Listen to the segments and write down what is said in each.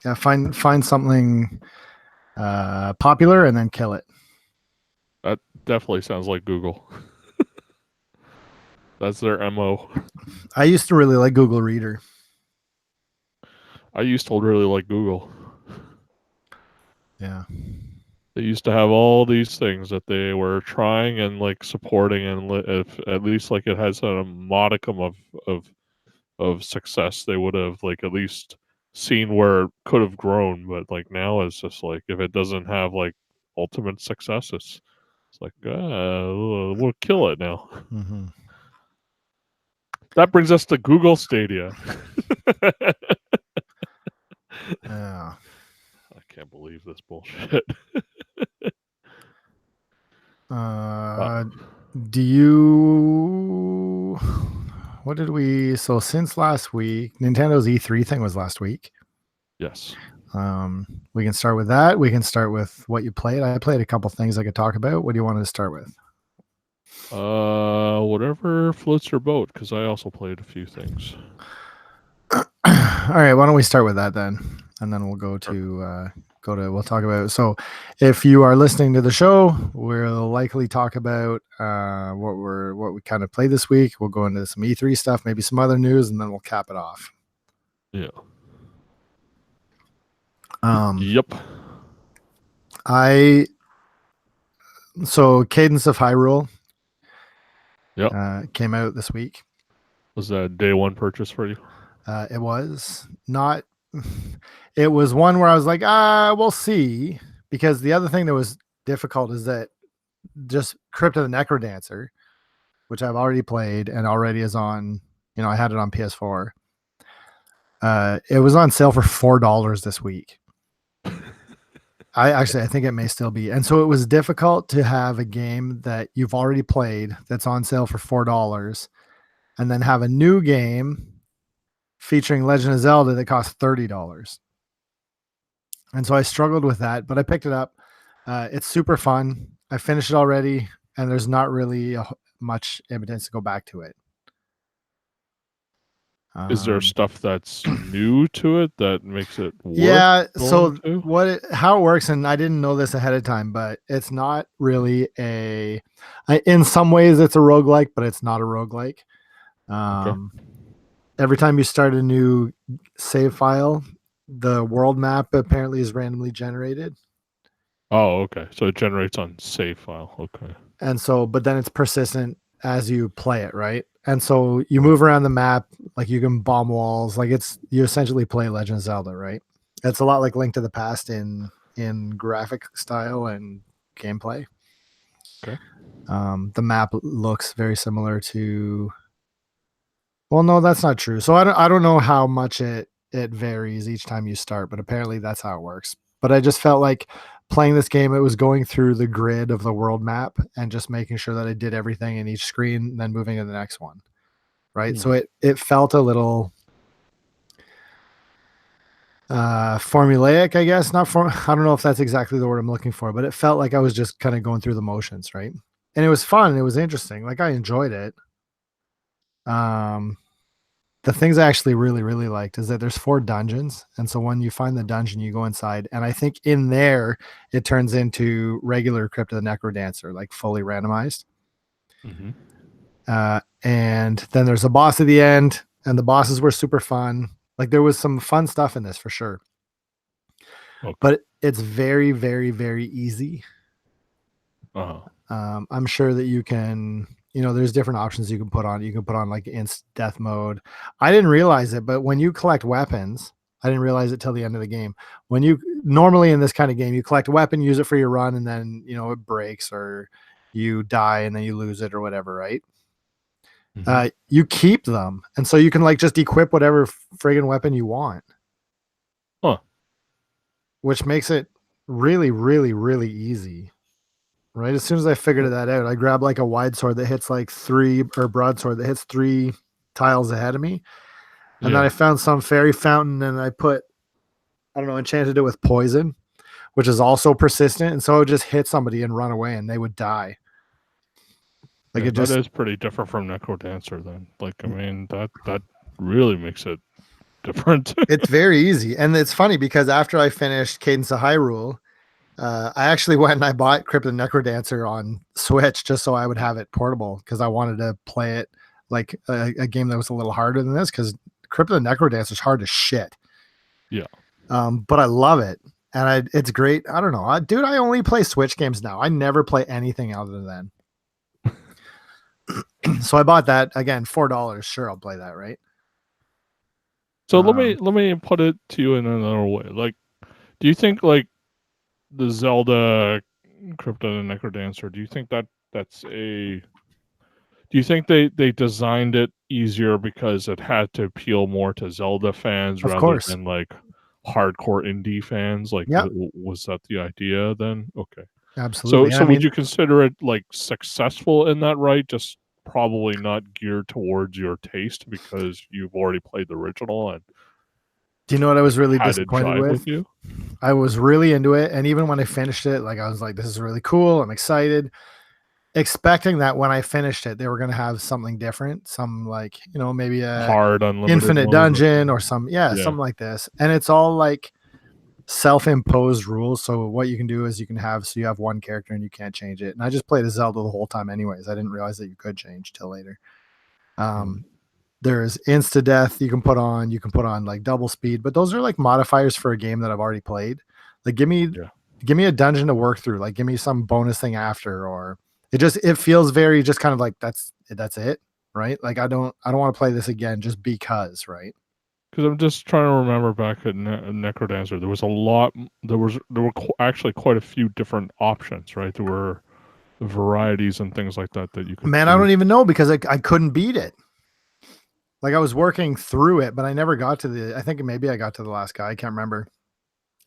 Yeah, find something popular and then kill it. That definitely sounds like Google. That's their MO. I used to really like Google Reader. I used to really like Google. Yeah. They used to have all these things that they were trying and like supporting, and if at least like it has a modicum of success, they would have like at least seen where it could have grown. But like now, it's just like if it doesn't have like ultimate success, it's like we'll kill it now. Mm-hmm. That brings us to Google Stadia. Yeah. I can't believe this bullshit. Uh, do you? What did we? So since last week, Nintendo's E3 thing was last week. Yes. We can start with that. We can start with what you played. I played a couple things I could talk about. What do you want to start with? Whatever floats your boat, because I also played a few things. All right, why don't we start with that then, and then we'll go to we'll talk about. So, if you are listening to the show, we'll likely talk about what we kind of played this week. We'll go into some E3 stuff, maybe some other news, and then we'll cap it off. Yeah. Yep. I So Cadence of Hyrule Yep. Came out this week. Was that a day one purchase for you? It was not. It was one where I was like, we'll see. Because the other thing that was difficult is that just Crypt of the Necrodancer, which I've already played and already is on, I had it on PS4. It was on sale for $4 this week. I think it may still be. And so it was difficult to have a game that you've already played that's on sale for $4 and then have a new game featuring Legend of Zelda that costs $30. And so I struggled with that, but I picked it up. It's super fun. I finished it already, and there's not really much evidence to go back to it. Is there stuff that's new to it that makes it worth? Yeah. So how it works, and I didn't know this ahead of time, but it's not really in some ways it's a roguelike, but it's not a roguelike. Okay. Every time you start a new save file, the world map apparently is randomly generated. Oh, okay. So it generates on save file. Okay. And so, but then it's persistent as you play it, right? And so you move around the map, like you can bomb walls, like you essentially play Legend of Zelda, right? It's a lot like Link to the Past in graphic style and gameplay. Okay. The map looks very similar to. Well, no, that's not true. So I don't know how much it varies each time you start, but apparently that's how it works. But I just felt like playing this game, it was going through the grid of the world map and just making sure that I did everything in each screen, and then moving to the next one. Right. So it felt a little formulaic, I guess. I don't know if that's exactly the word I'm looking for, but it felt like I was just kind of going through the motions, right? And it was fun. It was interesting. Like I enjoyed it. The things I actually really, really liked is that there's 4 dungeons. And so when you find the dungeon, you go inside. And I think in there, it turns into regular Crypt of the Necrodancer, like fully randomized. Mm-hmm. And then there's a boss at the end, and the bosses were super fun. Like there was some fun stuff in this for sure. Okay. But it's very, very, very easy. I'm sure that you can... there's different options you can put on. You can put on like instant death mode. I didn't realize it, but when you collect weapons, I didn't realize it till the end of the game. When you normally in this kind of game, you collect a weapon, use it for your run, and then, it breaks or you die and then you lose it or whatever, right? Mm-hmm. You keep them. And so you can like just equip whatever friggin' weapon you want. Huh. Which makes it really, really, really easy. Right. As soon as I figured that out, I grabbed like a wide sword that hits like 3 or broadsword that hits 3 tiles ahead of me. And then I found some fairy fountain and I enchanted it with poison, which is also persistent. And so I would just hit somebody and run away and they would die. Like that is pretty different from Necrodancer then. Like, I mean, that really makes it different. It's very easy. And it's funny because after I finished Cadence of Hyrule, I actually went and I bought Crypt of the Necrodancer on Switch just so I would have it portable because I wanted to play it like a game that was a little harder than this because Crypt of the Necrodancer is hard as shit. Yeah. But I love it. And it's great. I don't know. Dude, I only play Switch games now. I never play anything other than. So I bought that again, $4. Sure, I'll play that, right? So let me put it to you in another way. Like, do you think like the Zelda Crypt of the Necrodancer, do you think that's a do you think they designed it easier because it had to appeal more to Zelda fans Of rather course. than like hardcore indie fans? Like, Yep. was that the idea then? Okay. Absolutely. So would you consider it like successful in that right? Just probably not geared towards your taste because you've already played the original and do you know what I was really had it disappointed jive with? you? I was really into it. And even when I finished it, like I was like, this is really cool. I'm excited. Expecting that when I finished it, they were going to have something different. Some like, maybe a Hard unlimited infinite mode dungeon or something Yeah. like this. And it's all like self-imposed rules. So what you can do is you have one character and you can't change it. And I just played as Zelda the whole time anyways. I didn't realize that you could change till later. There's insta death you can put on like double speed, but those are like modifiers for a game that I've already played. Like give me a dungeon to work through, like give me some bonus thing after, or it feels very just kind of like that's it, right? Like I don't want to play this again just because, right? Because I'm just trying to remember back at Necrodancer, there was a lot. There were actually quite a few different options, right? There were varieties and things like that you could. Man, I don't even know because I couldn't beat it. Like I was working through it, but I never got to I think maybe I got to the last guy. I can't remember.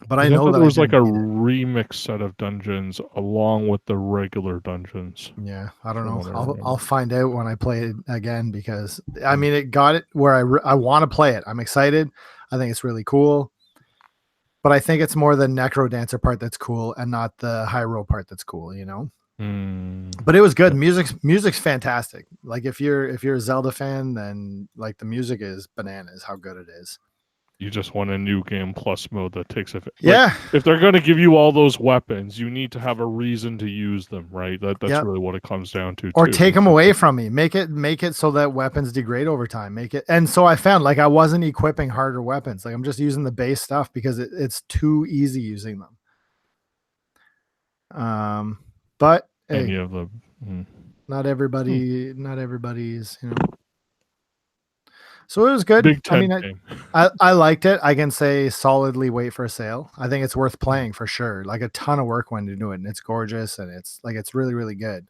But I know that there was like a remix set of dungeons along with the regular dungeons. Yeah, I don't know. I'll find out when I play it again because I mean it got it where I want to play it. I'm excited. I think it's really cool. But I think it's more the Necrodancer part that's cool and not the Hyrule part that's cool, But it was good. Music's fantastic. Like if you're a Zelda fan, then like the music is bananas how good it is. You just want a new game plus mode that takes it. Yeah. If they're going to give you all those weapons, you need to have a reason to use them, right? That's really what it comes down to. Or take them away from me. Make it so that weapons degrade over time. Make it. And so I found like I wasn't equipping harder weapons. Like I'm just using the base stuff because it's too easy using them. But and hey, you have the not everybody's, So it was good. Big I mean, I liked it. I can say solidly wait for a sale. I think it's worth playing for sure. Like a ton of work went into it, and it's gorgeous, and it's really, really good.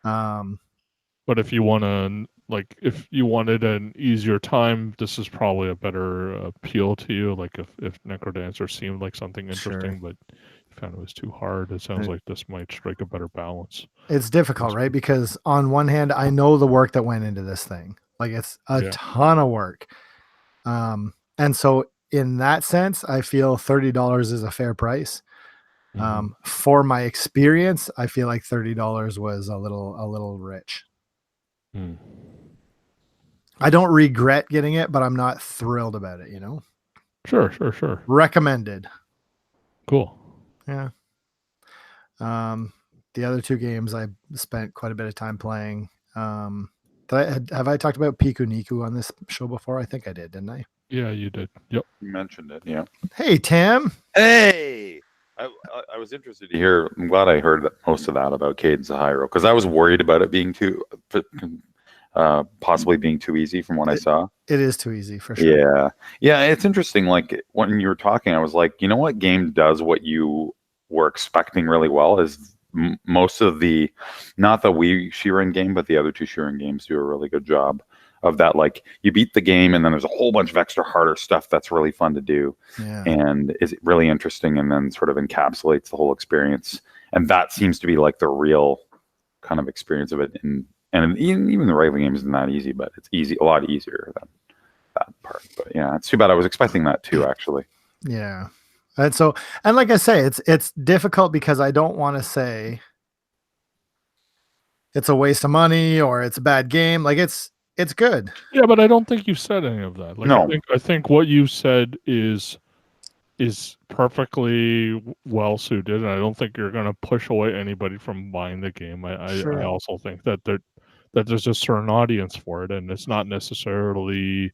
But if you want to, like, if you wanted an easier time, this is probably a better appeal to you. Like if Necrodancer seemed like something interesting, but you found it was too hard, it sounds like this might strike a better balance. It's difficult, right? Because on one hand, I know the work that went into this thing. Like it's a ton of work. And so in that sense, I feel $30 is a fair price. For my experience, I feel like $30 was a little rich. I don't regret getting it, but I'm not thrilled about it, Sure. Recommended. Cool. Yeah. The other two games I spent quite a bit of time playing. Have I talked about Piku Niku on this show before? I think I did, didn't I? Yeah, you did. Yep. You mentioned it. Yeah. Hey, Tim. Hey. I was interested to hear. I'm glad I heard most of that about Cadence of Hyrule because I was worried about it being possibly being too easy from what I saw. It is too easy for sure. Yeah. It's interesting. Like when you were talking, I was like, you know what game does what you were expecting really well is most of not the Wii Shiren game, but the other two Shiren games do a really good job of that. Like you beat the game and then there's a whole bunch of extra harder stuff that's really fun to do and is really interesting and then sort of encapsulates the whole experience. And that seems to be like the real kind of experience of it. And even the regular game isn't that easy, but it's a lot easier than that part. But yeah, it's too bad. I was expecting that too, actually. Yeah. And so, and like I say, it's difficult because I don't want to say it's a waste of money or it's a bad game. Like It's good. Yeah, but I don't think you said any of that. Like, No. I think what you said is perfectly well suited, and I don't think you're going to push away anybody from buying the game. I Sure. also think that there's a certain audience for it, and it's not necessarily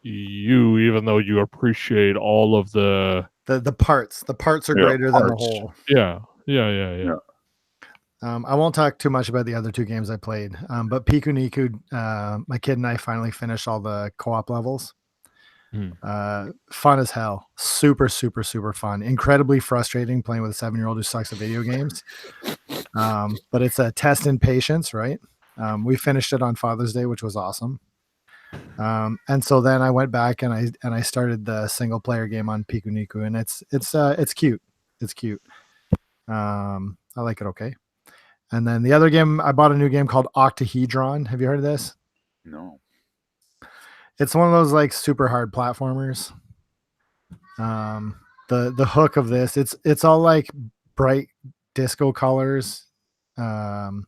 you, even though you appreciate all of the The parts are Yeah, greater than the parts. whole. Yeah. Yeah. I won't talk too much about the other two games I played, but Piku Niku, my kid and I finally finished all the co-op levels. Fun as hell. Super, super, super fun. Incredibly frustrating playing with a 7-year-old who sucks at video games. But it's a test in patience, right? We finished it on Father's Day, which was awesome. And so then I went back and I started the single player game on Piku Niku, and it's cute. It's cute. I like it okay. And then the other game, I bought a new game called Octahedron. Have you heard of this? No. It's one of those like super hard platformers. The hook of this, it's all like bright disco colors. And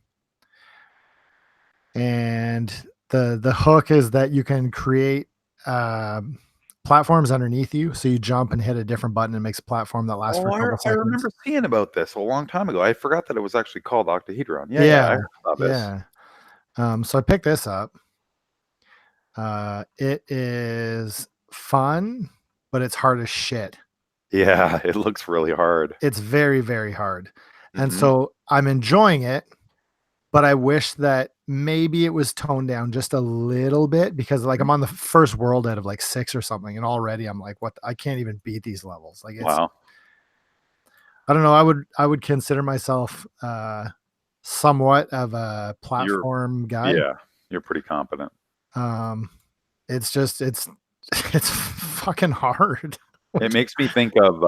the hook is that you can create platforms underneath you. So you jump and hit a different button and it makes a platform that lasts for a couple I seconds. remember seeing about this a long time ago. I forgot that it was actually called Octahedron. Yeah, I heard about this. Yeah. So I picked this up. It is fun, but it's hard as shit. Yeah, it looks really hard. It's very, very hard. And Mhm. so I'm enjoying it, but I wish that maybe it was toned down just a little bit, because like I'm on the first world out of like 6 or something, and already I'm like, what? I can't even beat these levels. Like, it's, Wow. I don't know. I would consider myself somewhat of a platform guy. Yeah, you're pretty competent. It's just it's fucking hard. It makes me think of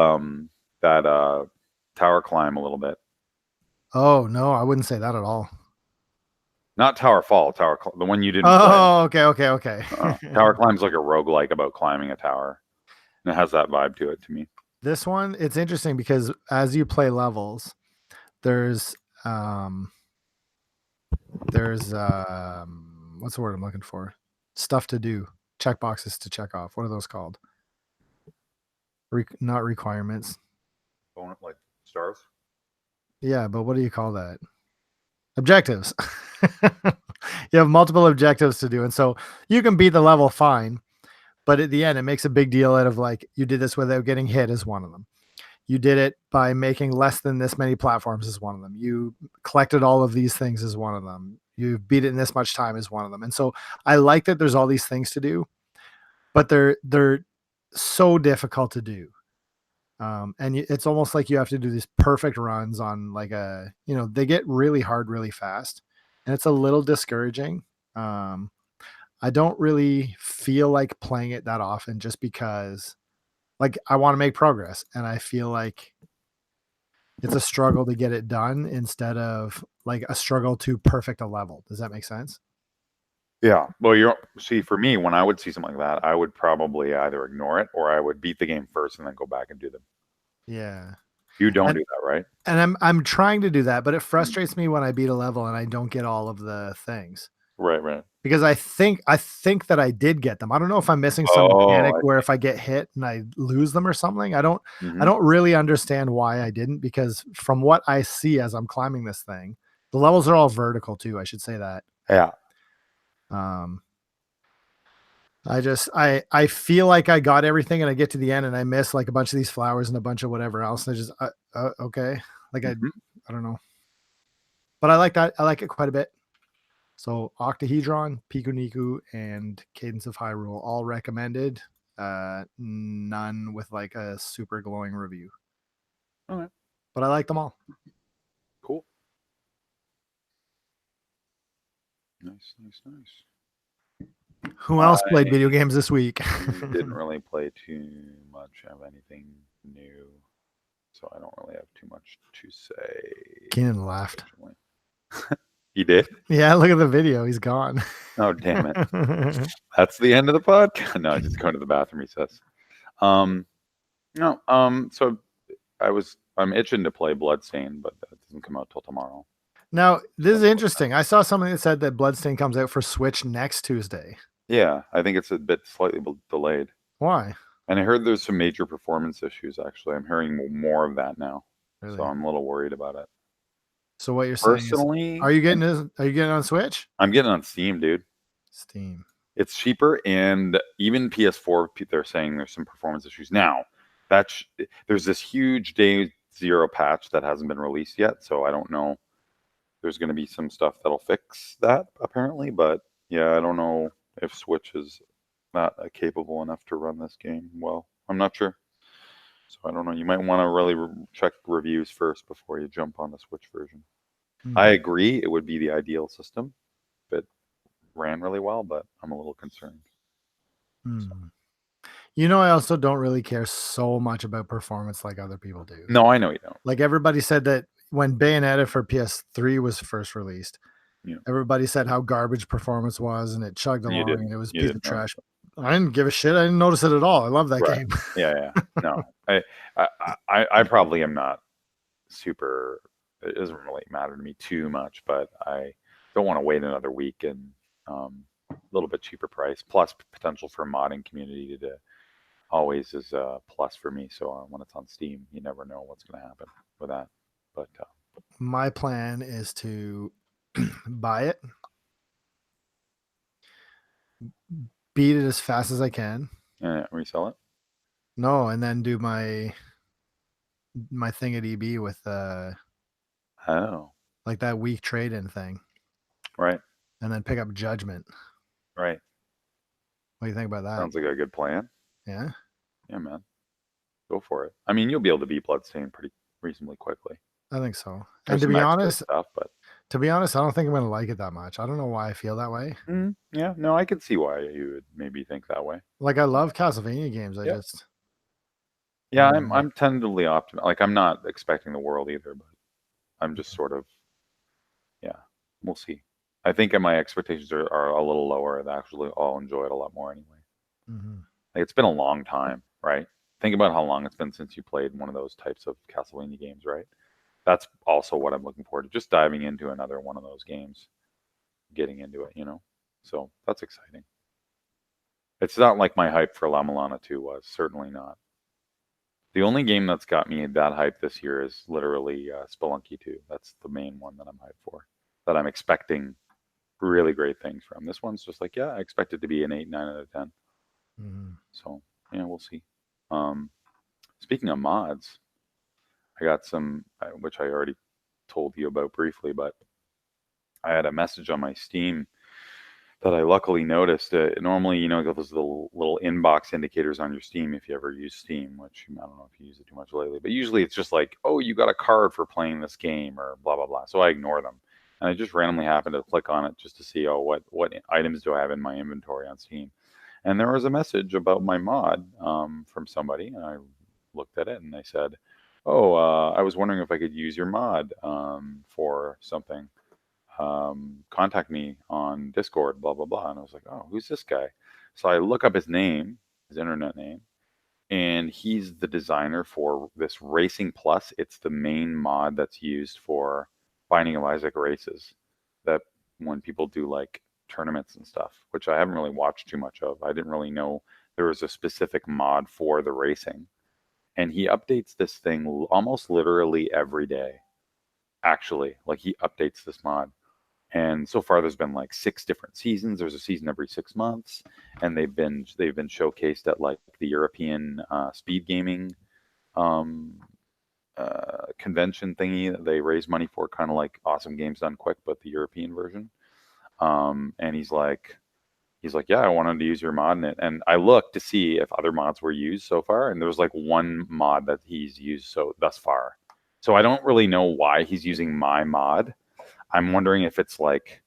that tower climb a little bit. Oh no, I wouldn't say that at all. Not Tower Fall, the one you didn't Oh, okay. play. Tower Climb's like a roguelike about climbing a tower. And it has that vibe to it to me. This one, it's interesting because as you play levels, there's what's the word I'm looking for? Stuff to do, checkboxes to check off. What are those called? Not requirements. Like stars? Yeah, but what do you call that? Objectives. You have multiple objectives to do, and so you can beat the level fine, but at the end it makes a big deal out of like, you did this without getting hit is one of them. You did it by making less than this many platforms is one of them. You collected all of these things is one of them. You beat it in this much time is one of them. And so I like that there's all these things to do, but they're so difficult to do. And it's almost like you have to do these perfect runs on like they get really hard really fast, and it's a little discouraging. I don't really feel like playing it that often, just because like I want to make progress, and I feel like it's a struggle to get it done instead of like a struggle to perfect a level. Does that make sense? Yeah. Well, see, for me, when I would see something like that, I would probably either ignore it or I would beat the game first and then go back and do them. Yeah. You don't do that, right? And I'm trying to do that, but it frustrates me when I beat a level and I don't get all of the things. Right. Because I think that I did get them. I don't know if I'm missing some mechanic where if I get hit and I lose them or something. I don't really understand why I didn't, because from what I see as I'm climbing this thing, the levels are all vertical too. I should say that. Yeah. I feel like I got everything and I get to the end and I miss like a bunch of these flowers and a bunch of whatever else. And I just, okay. Like I don't know, but I like that. I like it quite a bit. So Octahedron, Piku Niku, and Cadence of Hyrule, all recommended. None with like a super glowing review. Okay. But I like them all. Cool. Nice. Who else played video games this week? Didn't really play too much of anything new, so I don't really have too much to say. Keenan laughed. He did? Yeah, look at the video. He's gone. Oh, damn it. That's the end of the podcast. No, just going to the bathroom recess. So I'm itching to play Bloodstained, but that doesn't come out till tomorrow. Now, this is interesting. I saw something that said that Bloodstain comes out for Switch next Tuesday. Yeah, I think it's a bit slightly delayed. Why? And I heard there's some major performance issues. Actually, I'm hearing more of that now, Really? so I'm a little worried about it. So what you're saying is, Personally, are you getting on Switch? I'm getting on Steam, dude. Steam. It's cheaper, and even PS4, they're saying there's some performance issues. Now, there's this huge day zero patch that hasn't been released yet, so I don't know. There's going to be some stuff that'll fix that, apparently, but yeah, I don't know if Switch is not capable enough to run this game well. I'm not sure. So I don't know. You might want to really check reviews first before you jump on the Switch version. I agree it would be the ideal system if it ran really well, but I'm a little concerned. You know, I also don't really care so much about performance like other people do. No, I know you don't. Like everybody said that when Bayonetta for PS3 was first released, Yeah. everybody said how garbage performance was, and it chugged along, and it was a You piece of didn't know. trash. I didn't give a shit. I didn't notice it at all. I love that Right. game. Yeah. No, I probably am not super. It doesn't really matter to me too much, but I don't want to wait another week and a little bit cheaper price plus potential for modding community to always is a plus for me. So when it's on Steam, you never know what's going to happen with that. But My plan is to buy it, beat it as fast as I can. Resell it. No, and then do my thing at EB with like that week trade-in thing, Right. and then pick up Judgment. Right. What do you think about that? Sounds like a good plan. Yeah. Yeah, man. Go for it. I mean, you'll be able to beat Bloodstained pretty reasonably quickly. I think so. There's And to be some extra honest, stuff, but I don't think I'm gonna like it that much. I don't know why I feel that way. yeah, no, I can see why you would maybe think that way. Like I love Castlevania games. Yeah. Yeah, I'm tentatively optimistic. Like I'm not expecting the world either, but I'm just sort of, we'll see. I think my expectations are a little lower. And actually, I'll enjoy it a lot more anyway. Like it's been a long time, right? Think about how long it's been since you played one of those types of Castlevania games, right? That's also what I'm looking forward to. Just diving into another one of those games, getting into it, So that's exciting. It's not like my hype for La Milana 2 was. Certainly not. The only game that's got me that hype this year is literally Spelunky 2. That's the main one that I'm hyped for. That I'm expecting really great things from. This one's just like, I expect it to be an 8, 9 out of 10. So, we'll see. Speaking of mods, I got some, which I already told you about briefly, but I had a message on my Steam that I luckily noticed. Normally, you got those little inbox indicators on your Steam if you ever use Steam, which I don't know if you use it too much lately, but usually it's just like, oh, you got a card for playing this game or blah, blah, blah. So I ignore them. And I just randomly happened to click on it just to see, what items do I have in my inventory on Steam. And there was a message about my mod from somebody, and I looked at it and they said, I was wondering if I could use your mod for something. Contact me on Discord, blah, blah, blah. And I was like, oh, who's this guy? So I look up his name, his internet name, and he's the designer for this Racing Plus. It's the main mod that's used for Binding of Isaac races that when people do like tournaments and stuff, which I haven't really watched too much of. I didn't really know there was a specific mod for the racing. And he updates this thing almost literally every day. Actually, like he updates this mod. And so far there's been like 6 different seasons. There's a season every 6 months, and they've been showcased at like the European speed gaming convention thingy that they raise money for, kind of like Awesome Games Done Quick, but the European version. And he's like, yeah, I wanted to use your mod in it. And I looked to see if other mods were used so far, and there's like one mod that he's used thus far. So I don't really know why he's using my mod. I'm wondering if it's like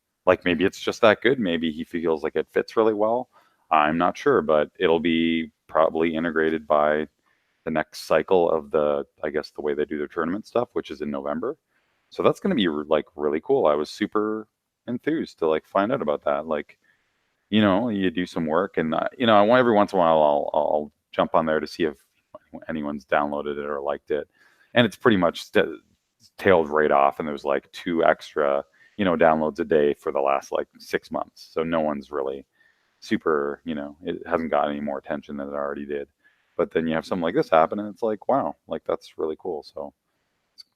maybe it's just that good. Maybe he feels like it fits really well. I'm not sure, but it'll be probably integrated by the next cycle of the way they do their tournament stuff, which is in November. So that's going to be like really cool. I was super enthused to like find out about that. Like, you do some work, and I want every once in a while I'll jump on there to see if anyone's downloaded it or liked it, and it's pretty much tailed right off, and there's like 2 extra, downloads a day for the last like 6 months. So no one's really super, it hasn't got any more attention than it already did. But then you have something like this happen, and it's like, wow, like that's really cool. So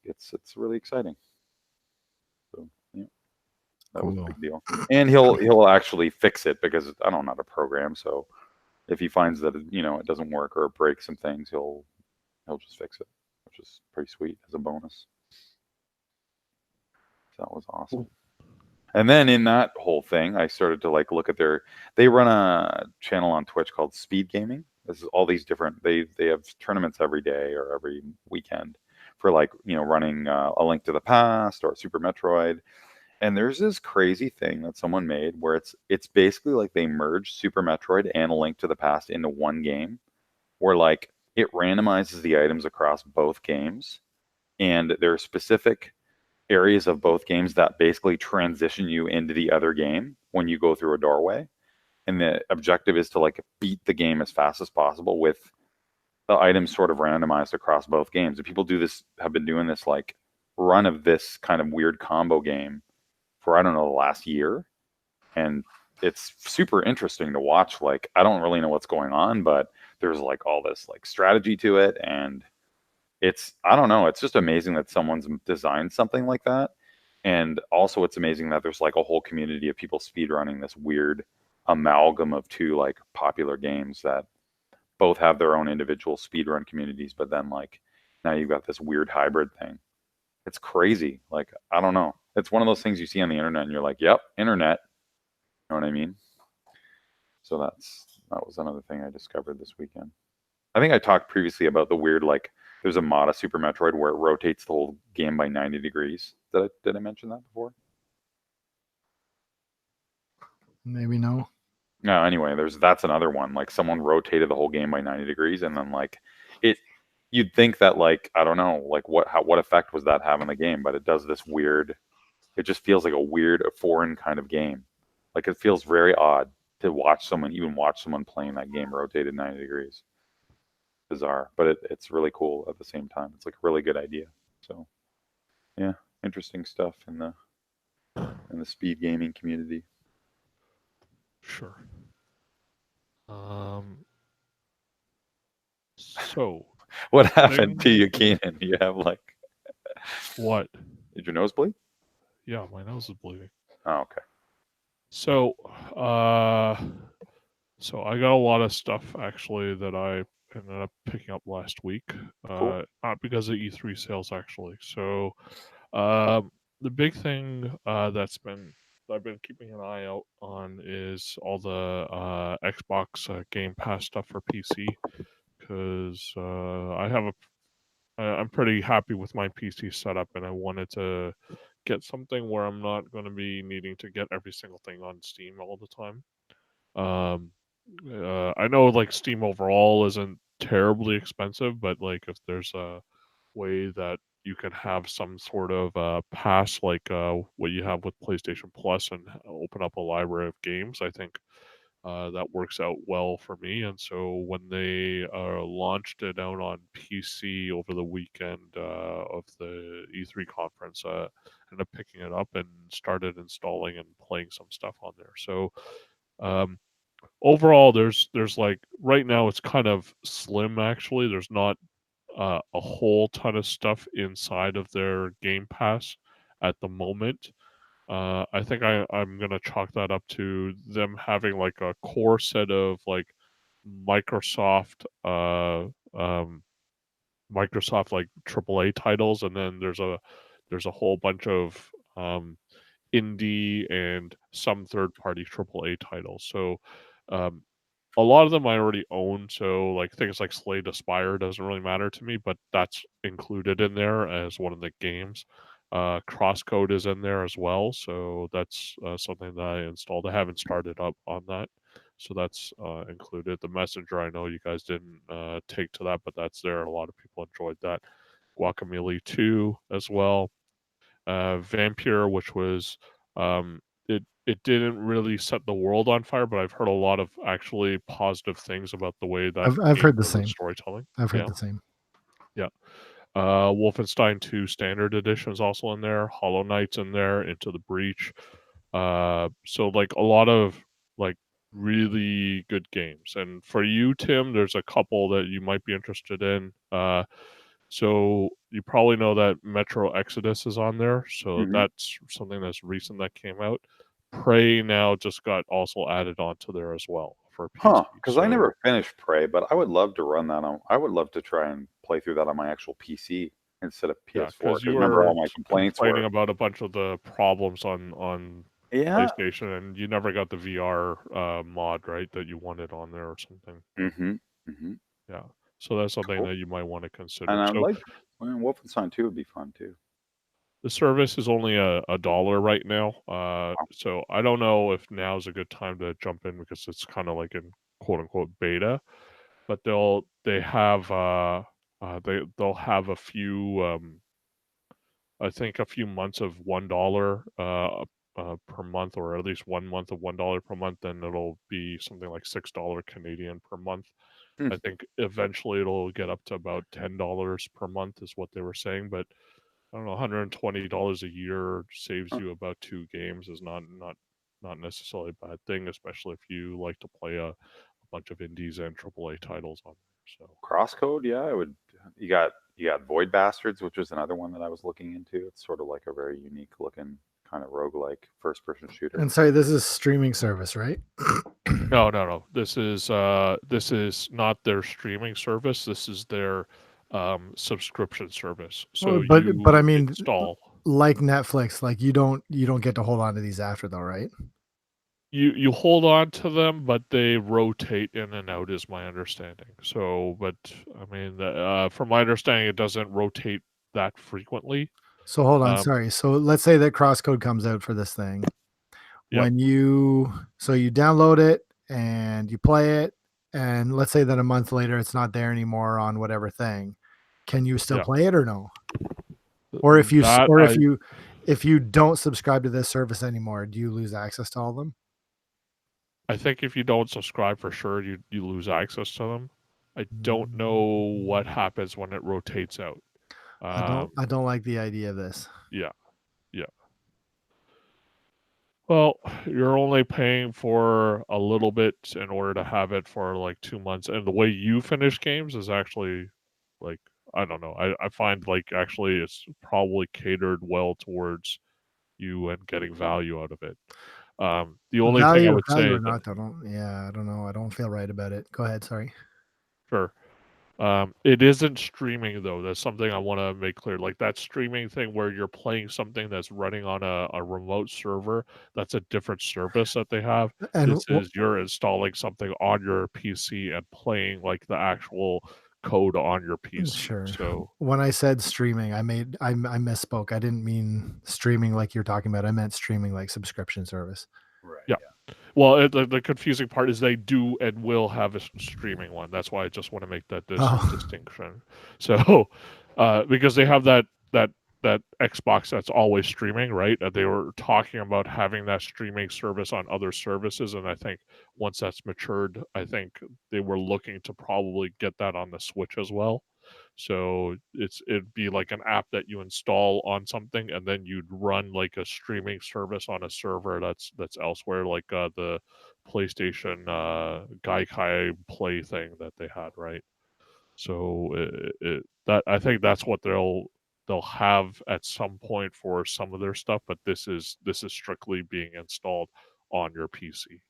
it's really exciting. So yeah, that was a Cool. big deal. And he'll actually fix it, because I don't know how to program. So if he finds that it doesn't work or it breaks some things, he'll just fix it, which is pretty sweet as a bonus. So that was awesome. And then in that whole thing, I started to like look at they run a channel on Twitch called Speed Gaming. This is all these different, they have tournaments every day or every weekend for like, running A Link to the Past or Super Metroid. And there's this crazy thing that someone made where it's basically like they merged Super Metroid and A Link to the Past into one game, where like it randomizes the items across both games, and there are specific areas of both games that basically transition you into the other game when you go through a doorway. And the objective is to like beat the game as fast as possible with the items sort of randomized across both games. And people have been doing this like run of this kind of weird combo game for, I don't know, the last year. And it's super interesting to watch. Like, I don't really know what's going on, but there's like all this like strategy to it. And I don't know, it's just amazing that someone's designed something like that. And also it's amazing that there's like a whole community of people speedrunning this weird amalgam of 2 like popular games that both have their own individual speedrun communities, but then like now you've got this weird hybrid thing. It's crazy. Like, I don't know. It's one of those things you see on the internet and you're like, yep, internet. You know what I mean? So that was another thing I discovered this weekend. I think I talked previously about the weird, like, there's a mod of Super Metroid where it rotates the whole game by 90 degrees. Did I mention that before? Maybe no. No, anyway, that's another one. Like, someone rotated the whole game by 90 degrees, and then like you'd think that, like, I don't know, like what effect was that having the game, but it does this weird, it just feels like a foreign kind of game. Like, it feels very odd to watch someone playing that game rotated 90 degrees. Bizarre, but it's really cool at the same time. It's like a really good idea. So yeah, interesting stuff in the speed gaming community. Sure. So what happened to you, Keenan? You have like, what? Did your nose bleed? Yeah, my nose is bleeding. Oh, okay. So I got a lot of stuff actually that I ended up picking up last week. Cool. Not because of E3 sales actually. So the big thing that I've been keeping an eye out on is all the Xbox Game Pass stuff for PC, because I'm pretty happy with my PC setup, and I wanted to get something where I'm not going to be needing to get every single thing on Steam all the time. I know like Steam overall isn't terribly expensive, but like if there's a way that you can have some sort of pass like what you have with PlayStation Plus and open up a library of games, I think that works out well for me. And so when they launched it out on PC over the weekend of the E3 conference, I ended up picking it up and started installing and playing some stuff on there. So overall, there's like right now it's kind of slim actually. There's not a whole ton of stuff inside of their Game Pass at the moment. I think I'm gonna chalk that up to them having like a core set of like Microsoft Microsoft like AAA titles, and then there's a whole bunch of indie and some third party AAA titles. So um, a lot of them I already own, so like things like Slay the Spire doesn't really matter to me, but that's included in there as one of the games. Crosscode is in there as well, so that's something that I installed. I haven't started up on that, so that's included. The Messenger, I know you guys didn't take to that, but that's there. A lot of people enjoyed that. Guacamelee 2 as well. Vampire, which was it didn't really set the world on fire, but I've heard a lot of actually positive things about the way that I've game heard the does its same. storytelling. I've heard Yeah. the same. Yeah. Wolfenstein 2 Standard Edition is also in there. Hollow Knight's in there. Into the Breach. So like a lot of like really good games. And for you, Tim, there's a couple that you might be interested in. So you probably know that Metro Exodus is on there. So Mhm. that's something that's recent that came out. Prey now just got also added onto there as well for PC. Because I So never finished Prey, but I would love to run that on. I would love to try and play through that on my actual PC instead of yeah, PS4. because Because you remember, all were my complaints complaining were, about a bunch of the problems on yeah. PlayStation, and you never got the VR mod, right? That you wanted on there or something. Mm-hmm. Mm-hmm. Yeah. So that's something Cool. that you might want to And consider. I So like Wolfenstein 2 would be fun too. the service is only a dollar right now. Wow. So I don't know if now is a good time to jump in because it's kind of like in quote unquote beta. But they'll have a few I think a few months of $1 per month, or at least 1 month of $1 per month. Then it'll be something like $6 Canadian per month. Hmm. I think eventually it'll get up to about $10 per month, is what they were saying. But I don't know, $120 a year saves Huh. you about 2 games. Is not necessarily a bad thing, especially if you like to play a bunch of indies and AAA titles on there. So Crosscode, yeah, I would. You got Void Bastards, which was another one that I was looking into. It's sort of like a very unique looking kind of roguelike first person shooter. And sorry, this is streaming service, right? no. This is not their streaming service. This is their subscription service. So Well, but I you mean, install. like Netflix, like you don't get to hold on to these after though, right? You hold on to them, but they rotate in and out, is my understanding. So, but I mean, from my understanding, it doesn't rotate that frequently. So hold on, Um, sorry. So let's say that Crosscode comes out for this thing. Yep. When you download it and you play it, and let's say that a month later it's not there anymore on whatever thing, can you still Yeah. play it or no? Or if you That if you don't subscribe to this service anymore, do you lose access to all of them? I think if you don't subscribe, for sure, you lose access to them. I don't know what happens when it rotates out. I don't like the idea of this. Yeah. Well, you're only paying for a little bit in order to have it for like 2 months, and the way you finish games is actually like, I don't know. I find like actually it's probably catered well towards you and getting value out of it. The only thing I would Value say or that not, I don't know. I don't feel right about it. Go ahead, sorry. sure. It isn't streaming though. That's something I want to make clear. Like that streaming thing where you're playing something that's running on a remote server, that's a different service that they have. And This is you're installing something on your PC and playing like the actual code on your PC. sure. So When I said streaming, I misspoke. I didn't mean streaming like you're talking about. I meant streaming like subscription service. Right. yeah. Well, the confusing part is they do and will have a streaming one. That's why I just want to make that Oh. distinction. So, because they have that Xbox that's always streaming, right? They were talking about having that streaming service on other services, and I think once that's matured, I think they were looking to probably get that on the Switch as well. So it'd be like an app that you install on something, and then you'd run like a streaming service on a server that's elsewhere, like the PlayStation Gaikai Play thing that they had, right? So that I think that's what they'll have at some point for some of their stuff, but this is strictly being installed on your PC.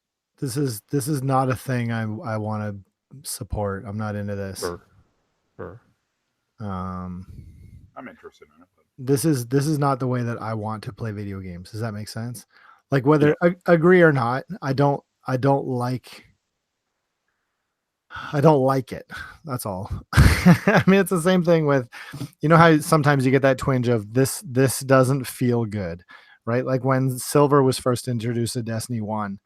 This is not a thing I want to support. I'm not into this. Sure. Um I'm interested in it. But this is not the way that I want to play video games. Does that make sense? Like whether agree or not, I don't like it. That's all. I mean, it's the same thing with, you know how sometimes you get that twinge of this doesn't feel good, right? Like when Silver was first introduced to Destiny 1,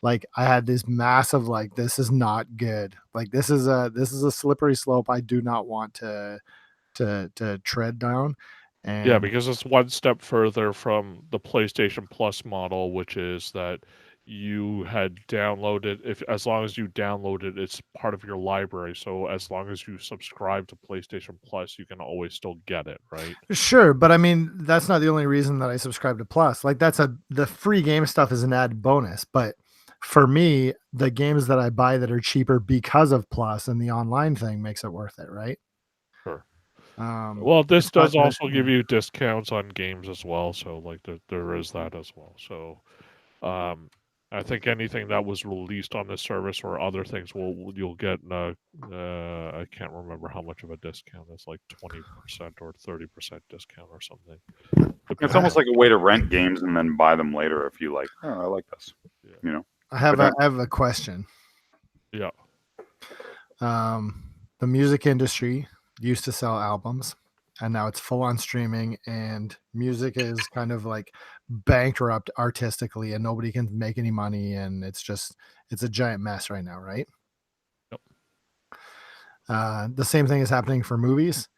like I had this massive like this is not good. Like this is a slippery slope I do not want to tread down. And Yeah, because it's one step further from the PlayStation Plus model, which is that you had downloaded, if as long as you download it, it's part of your library. So as long as you subscribe to PlayStation Plus, you can always still get it, right? Sure, but I mean that's not the only reason that I subscribe to Plus. Like the free game stuff is an added bonus, but for me, the games that I buy that are cheaper because of Plus and the online thing makes it worth it, right? Sure. Um, Well, this it's not does also just- give you discounts on games as well. So like there is that as well. So I think anything that was released on this service or other things you'll get I can't remember how much of a discount. It's like 20% or 30% discount or something. It's almost like a way to rent games and then buy them later if you like. Oh, I like this. Yeah. You know. I have But I have a question. Yeah. The music industry used to sell albums, and now it's full on streaming, and music is kind of like bankrupt artistically, and nobody can make any money, and it's a giant mess right now, right? Yep. The same thing is happening for movies.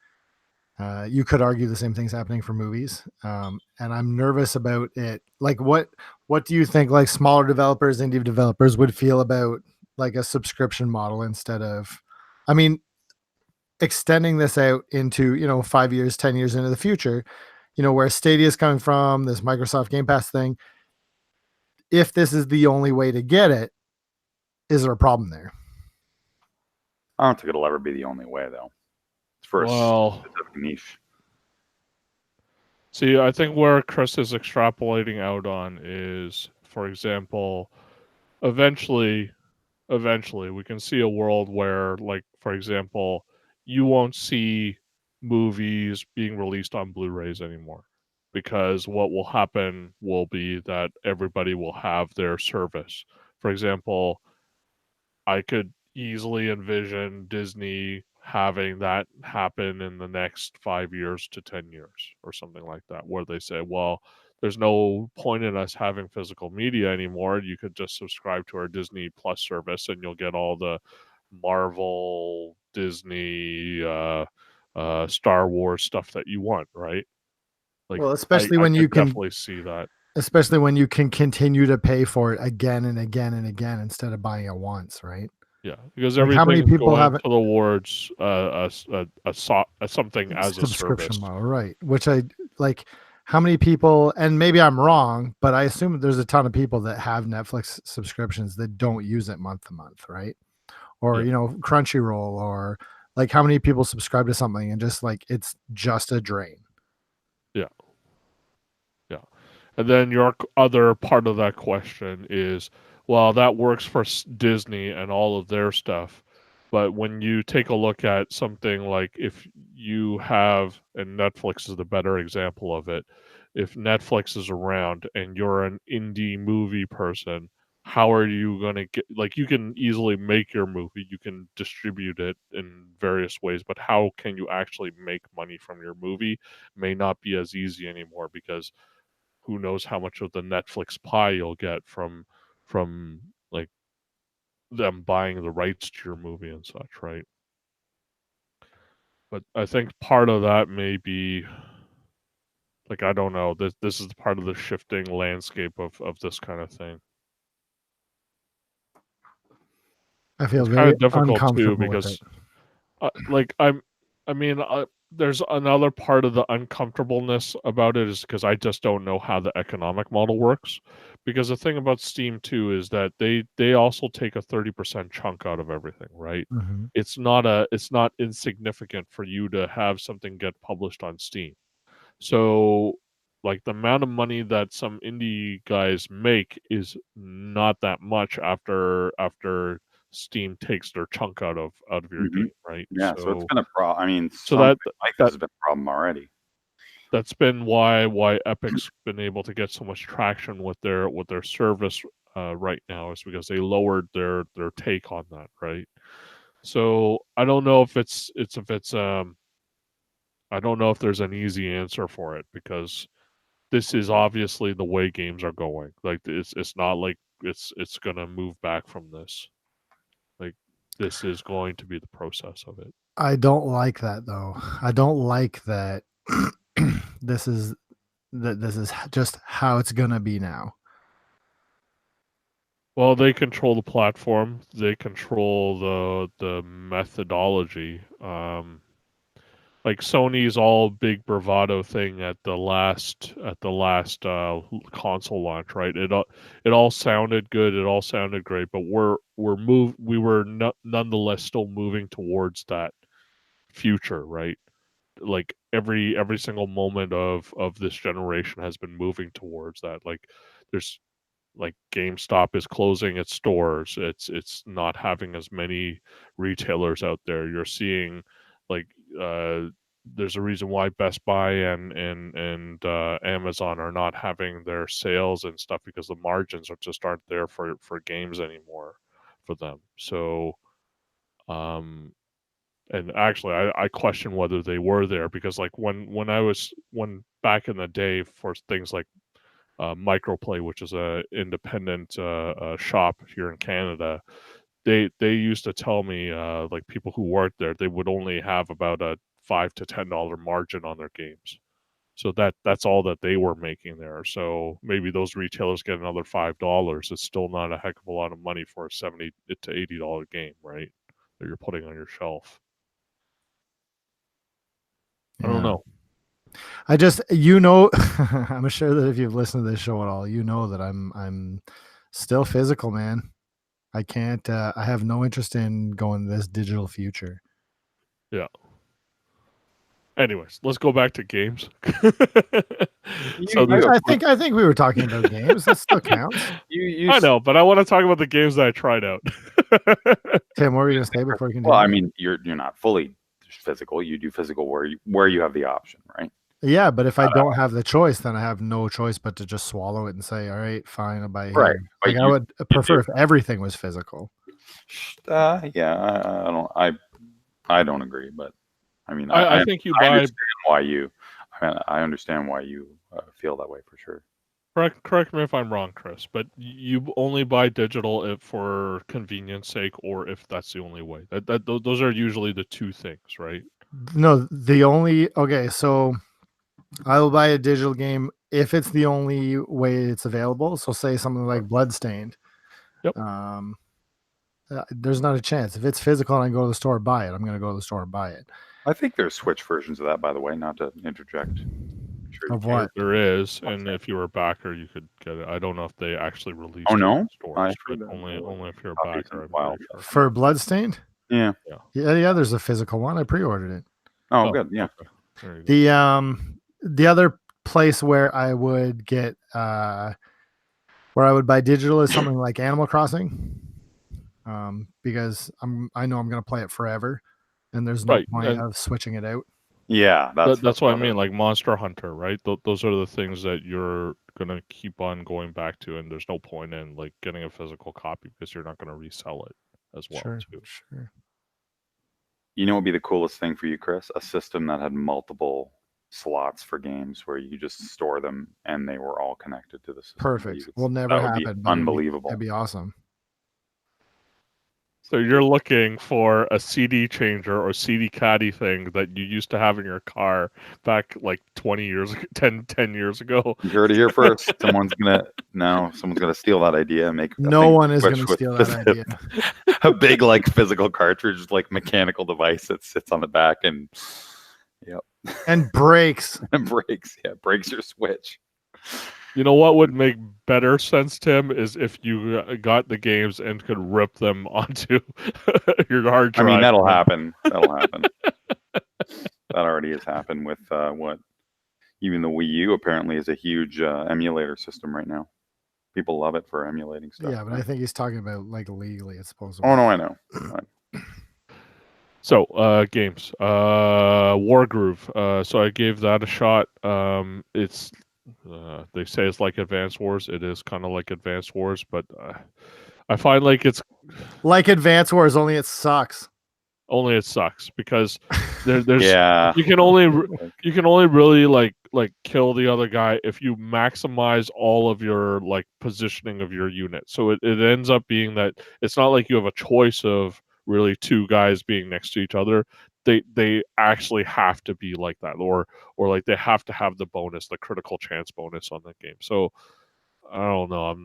You could argue the same thing's happening for movies, and I'm nervous about it. Like, what do you think? Like, smaller developers, indie developers would feel about like a subscription model instead of, I mean, extending this out into 5 years, 10 years into the future. Where Stadia is coming from, this Microsoft Game Pass thing. If this is the only way to get it, is there a problem there? I don't think it'll ever be the only way, though. It's for a specific niche. See, I think where Chris is extrapolating out on is, for example, eventually we can see a world where, like, for example, you won't see movies being released on Blu-rays anymore, because what will happen will be that everybody will have their service. For example, I could easily envision Disney having that happen in the next 5 years to 10 years or something like that, where they say, well, there's no point in us having physical media anymore. You could just subscribe to our Disney Plus service and you'll get all the Marvel, Disney, Star Wars stuff that you want, right? Like, Well, especially when I you could can definitely see that. especially when you can continue to pay for it again and again and again instead of buying it once, right? Yeah, because Like, how many everything is people going have it? towards something as a Subscription service. model, right? Which I like. How many people, and maybe I'm wrong, but I assume there's a ton of people that have Netflix subscriptions that don't use it month to month, right? Or Yeah. Crunchyroll, or like how many people subscribe to something and just like it's just a drain. Yeah. And then your other part of that question is, well, that works for Disney and all of their stuff. But when you take a look at something like, if you have, and Netflix is the better example of it, if Netflix is around and you're an indie movie person, how are you going to get, like, you can easily make your movie, you can distribute it in various ways, but how can you actually make money from your movie may not be as easy anymore, because who knows how much of the Netflix pie you'll get from like them buying the rights to your movie and such, right? But I think part of that may be, like, I don't know, this is part of the shifting landscape of this kind of thing. I feel It's kind very of difficult too, uncomfortable with because it. like I mean, there's another part of the uncomfortableness about it is because I just don't know how the economic model works. Because the thing about Steam too is that they also take a 30% chunk out of everything, right? Mhm. It's not insignificant for you to have something get published on Steam. So, like, the amount of money that some indie guys make is not that much after Steam takes their chunk out of your Mhm. game, right? Yeah, so it's So been a problem. I mean, so something like this has been a problem already. that's been why Epic's been able to get so much traction with their service right now, is because they lowered their take on that, right? So I don't know if I don't know if there's an easy answer for it, because this is obviously the way games are going. Like, it's not like it's gonna move back from this. Like, this is going to be the process of it. I don't like that though. I don't like that this is just how it's gonna be now. Well, they control the platform. They control the methodology. Like Sony's all big bravado thing at the last console launch, right? It all sounded good. It all sounded great, but we were nonetheless still moving towards that future, right? Like every single moment of this generation has been moving towards that. Like there's like GameStop is closing its stores. It's not having as many retailers out there. You're seeing like there's a reason why Best Buy and Amazon are not having their sales and stuff because the margins just aren't there for games anymore for them. So and actually I question whether they were there because like when back in the day for things like Microplay, which is a independent shop here in Canada, they used to tell me like people who worked there they would only have about a $5 to $10 margin on their games. So that's all that they were making there. So maybe those retailers get another $5. It's still not a heck of a lot of money for a $70 to $80 game, right? That you're putting on your shelf. I don't know. I just, I'm sure that if you've listened to this show at all, you know that I'm still physical, man. I can't. I have no interest in going this digital future. Yeah. Anyways, let's go back to games. I think we were talking about games. That still counts. I know, but I want to talk about the games that I tried out. Tim, what were you going to say before you continue? Well, I mean, you're not fully physical. You do physical where you have the option, right? Yeah, but if I don't have the choice, then I have no choice but to just swallow it and say, "All right, fine, I'll buy it." Right. Like I would prefer if everything was physical. Yeah, I don't agree, but I mean, I think you buy. Understand why you. I understand why you feel that way for sure. Correct me if I'm wrong, Chris, but you only buy digital for convenience sake, or if that's the only way. Those are usually the two things, right? No, so I will buy a digital game if it's the only way it's available. So say something like Bloodstained. Yep. There's not a chance. If it's physical and I go to the store and buy it, I'm going to go to the store and buy it. I think there's Switch versions of that, by the way, not to interject. Sure of what? There is, and if you were a backer, you could get it. I don't know if they actually released it in stores, but only if you're a backer. Sure. For Bloodstained? Yeah. Yeah, there's a physical one. I pre-ordered it. Oh, good. Yeah. Okay. The other place where I would get where I would buy digital is something like Animal Crossing. Because I know I'm going to play it forever, and there's no point of switching it out. Yeah, that's what I mean. Like Monster Hunter, right? Those are the things that you're gonna keep on going back to, and there's no point in like getting a physical copy because you're not gonna resell it as well. Sure. You know what would be the coolest thing for you, Chris? A system that had multiple slots for games where you just store them and they were all connected to the system. Perfect. Will never happen. Unbelievable. That'd be awesome. So you're looking for a CD changer or CD caddy thing that you used to have in your car back like 10 years ago. You heard it here first. Someone's gonna steal that idea and make. No one is gonna steal that idea. A big like physical cartridge, like mechanical device that sits on the back and and breaks. Breaks your Switch. You know what would make better sense, Tim, is if you got the games and could rip them onto your hard drive. I mean, that'll happen. That already has happened with even the Wii U apparently is a huge emulator system right now. People love it for emulating stuff. Yeah, but I think he's talking about like legally, it's supposed to. Oh no, I know. So, games. Wargroove. So I gave that a shot. It's they say it's like Advance Wars. It is kind of like Advance Wars, but I find like it's like Advance Wars, only it sucks. Only it sucks because there's you can only really like kill the other guy if you maximize all of your like positioning of your unit. So it ends up being that it's not like you have a choice of really two guys being next to each other. They actually have to be like that, or like they have to have the bonus, the critical chance bonus on the game. So I don't know.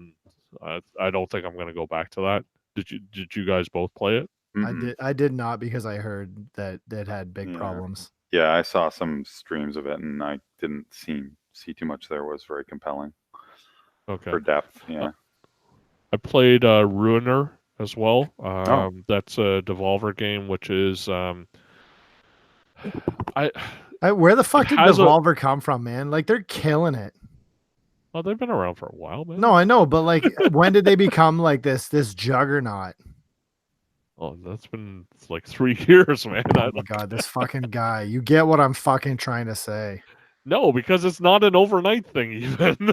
I don't think I'm going to go back to that. Did you guys both play it? Mm-mm. I did not, because I heard that it had big Yeah. problems. Yeah, I saw some streams of it, and I didn't see too much there was very compelling Okay. for depth. Yeah. I played Ruiner as well. Oh. That's a Devolver game, which is Where the fuck did has a- Devolver come from, man? Like, they're killing it. well, they've been around for a while, man. No, I know, but like, when did they become like this juggernaut? Oh, that's been like 3 years, man. Oh my god, this fucking guy. You get what I'm fucking trying to say. No, because it's not an overnight thing, even.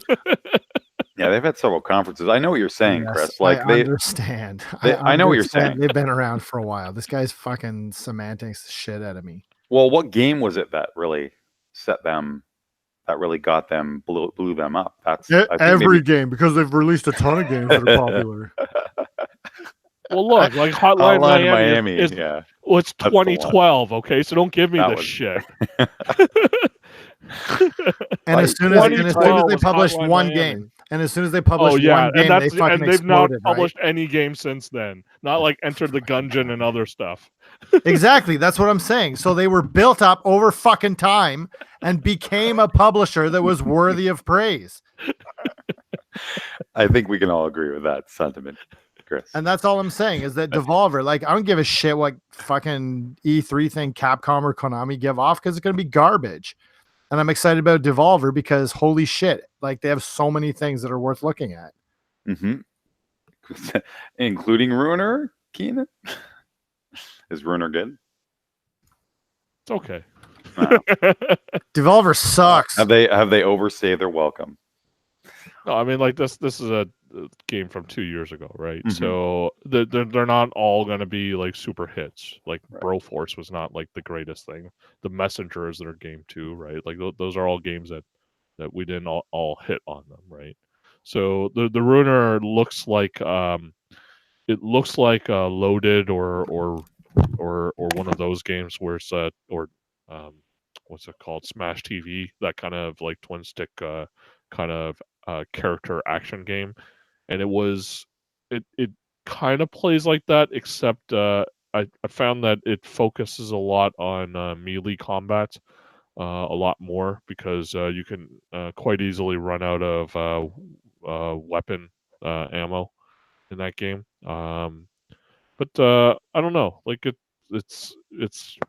Yeah, they've had several conferences. I know what you're saying, Yes, Chris. Like I understand. I know what you're understand saying. They've been around for a while. This guy's fucking semantics the shit out of me. Well, what game was it that really set them? That really got them, blew them up. That's I think Every maybe- game, because they've released a ton of games that are popular. Well, look, like Hotline Miami is yeah. well, it's That's the one. 2012. Okay, so don't give me That this was- shit. And Like, as soon as they 2012 published was one Hotline game, Miami. and as soon as they Oh published yeah, one game, and they that's fucking and they've not exploded. published any game since then. Not like Enter the Gungeon and other stuff. Right? Exactly. That's what I'm saying. So they were built up over fucking time and became a publisher that was worthy of praise. I think we can all agree with that sentiment, Chris. And that's all I'm saying is that Devolver, like, I don't give a shit what fucking E3 thing Capcom or Konami give off, because it's going to be garbage. And I'm excited about Devolver because holy shit, like, they have so many things that are worth looking at. Mm-hmm. Including Ruiner, Keenan. Is Ruiner good? It's okay. No. Devolver sucks. Have they overstayed their welcome? No, I mean, like this is a game from 2 years ago, right? Mhm. So they're not all going to be like super hits. Like Right. Broforce was not like the greatest thing. The Messenger is their game too, right? Like those are all games that we didn't all hit on them, right? So the Ruiner looks like it looks like Loaded or one of those games where it's what's it called, Smash TV, that kind of like twin stick kind of character action game, and it kind of plays like that, except I found that it focuses a lot on melee combat a lot more, because you can quite easily run out of weapon ammo in that game. But I don't know, like it's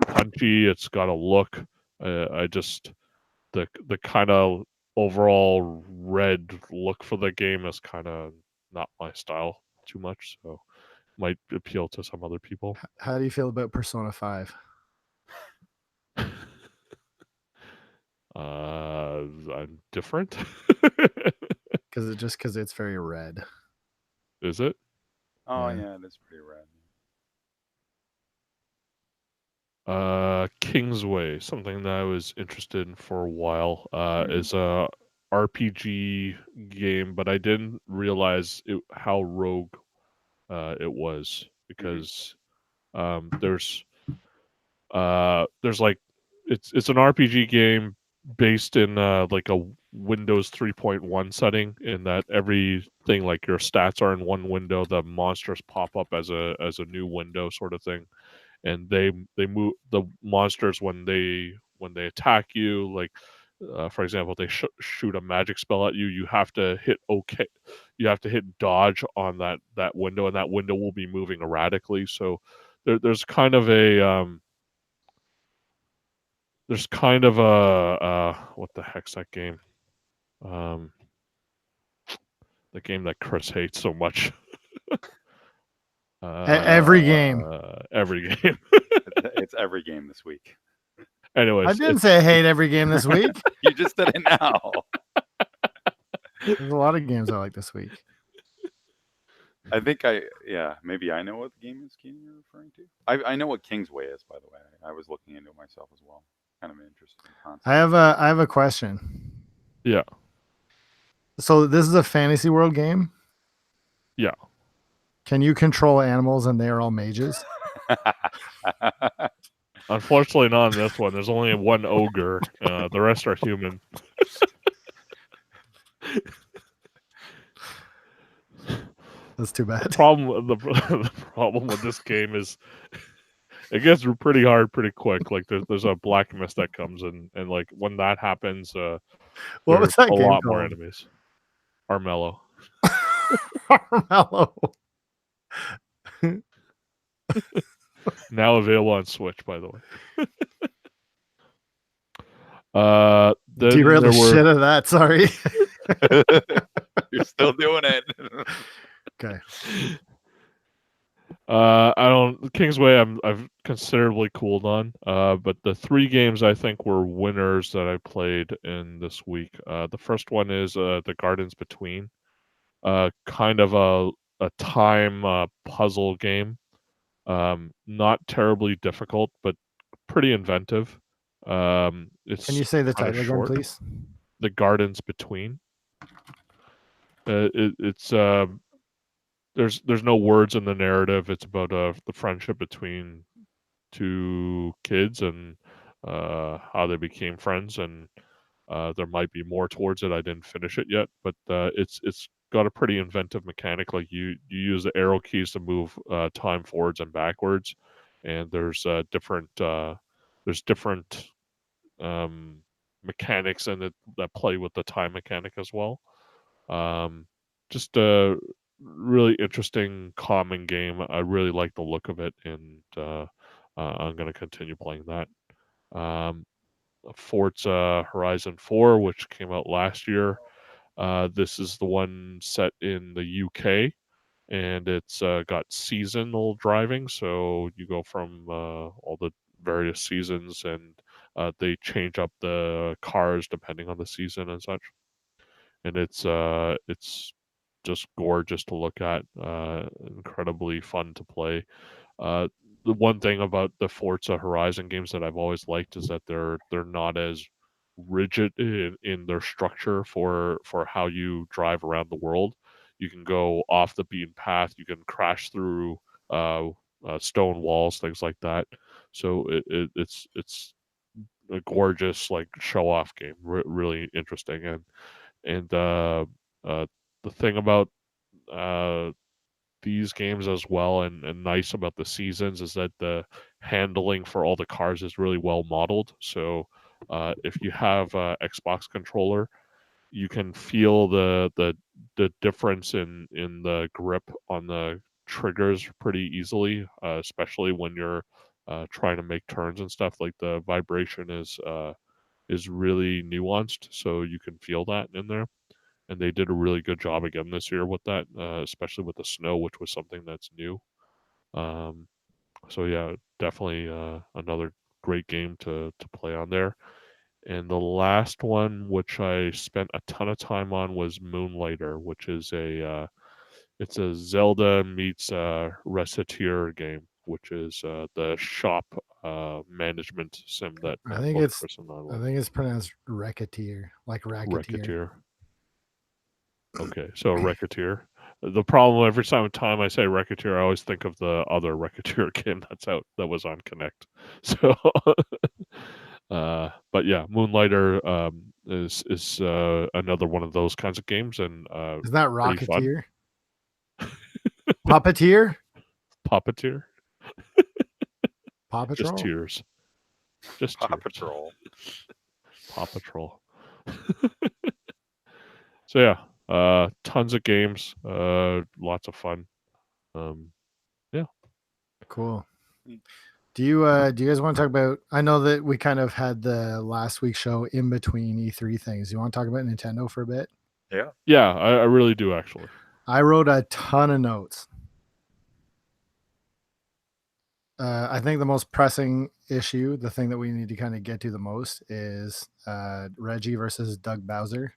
punchy, it's got a look. I just the kind of overall red look for the game is kind of not my style too much, so might appeal to some other people. How do you feel about Persona 5? I'm different. Because it's very red. Is it? Oh Yeah. yeah, that's pretty rad. Kingsway, something that I was interested in for a while, Mhm. is a RPG game, but I didn't realize how rogue it was, because there's like it's an RPG game based in like a Windows 3.1 setting, in that everything, like your stats are in one window, the monsters pop up as a new window sort of thing, and they move the monsters when they attack you, like for example, they shoot a magic spell at you, you have to hit dodge on that window, and that window will be moving erratically. So there's kind of a what the heck's that game? The game that Chris hates so much. Every game. Every game. It's every game this week. Anyways, I didn't say I hate every game this week. You just did it now. There's a lot of games I like this week. I think maybe I know what the game is Keenan you're referring to. I know what Kingsway is, by the way. I was looking into it myself as well. Kind of an interesting concept. I have a question. Yeah. So this is a fantasy world game? Yeah. Can you control animals and they are all mages? Unfortunately, not in this one. There's only one ogre. The rest are human. That's too bad. The problem with this game is it gets pretty hard pretty quick. Like there's a black mist that comes in, and like when that happens, What there's was that a game lot more called? enemies. Armello. Armello. Now available on Switch, by the way. Then Derailed there the were shit out of that. Sorry. You're still doing it. Okay. I don't Kingsway I've considerably cooled on. But the 3 games I think were winners that I played in this week. The first one is The Gardens Between. Kind of a time puzzle game. Not terribly difficult, but pretty inventive. It's Can you say the kinda title again, short. please? The Gardens Between. It's there's no words in the narrative. It's about the friendship between 2 kids and how they became friends, and there might be more towards it. I didn't finish it yet, but it's got a pretty inventive mechanic. Like you use the arrow keys to move time forwards and backwards, and there's different mechanics in it that play with the time mechanic as well. Just a really interesting, calming game. I really like the look of it, and I'm going to continue playing that. Forza Horizon 4, which came out last year. This is the one set in the UK, and it's got seasonal driving. So you go from all the various seasons, and they change up the cars depending on the season and such. And it's just gorgeous to look at, incredibly fun to play. The one thing about the Forza Horizon games that I've always liked is that they're not as rigid in their structure for how you drive around the world. You can go off the beaten path. You can crash through stone walls, things like that. So it's a gorgeous like show off game, really interesting. And the thing about uh, these games as well, and nice about the seasons, is that the handling for all the cars is really well modeled. So if you have a Xbox controller, you can feel the difference in the grip on the triggers pretty easily, especially when you're trying to make turns and stuff. Like the vibration is really nuanced, so you can feel that in there. And they did a really good job again this year with that, especially with the snow, which was something that's new. Um, so yeah, definitely another great game to play on there. And the last one, which I spent a ton of time on, was Moonlighter, which is it's a Zelda meets Recettear game, which is the shop management sim that I think both it's Chris and I I love. think it's pronounced racketeer, like racketeer. Racketeer. Okay, so Racketeer. The problem every time I say Racketeer, I always think of the other Racketeer game that's out that was on Connect. So, but yeah, Moonlighter is another one of those kinds of games, and Isn't that pretty fun. rocketeer? Puppeteer? Puppeteer, Paw Patrol? just tears, just Paw tears. Patrol. Paw Patrol. So yeah, tons of games, lots of fun. Yeah. Cool. Do you guys want to talk about? I know that we kind of had the last week's show in between E3 things. You want to talk about Nintendo for a bit? Yeah, I really do actually. I wrote a ton of notes. I think the most pressing issue, the thing that we need to kind of get to the most, is Reggie versus Doug Bowser.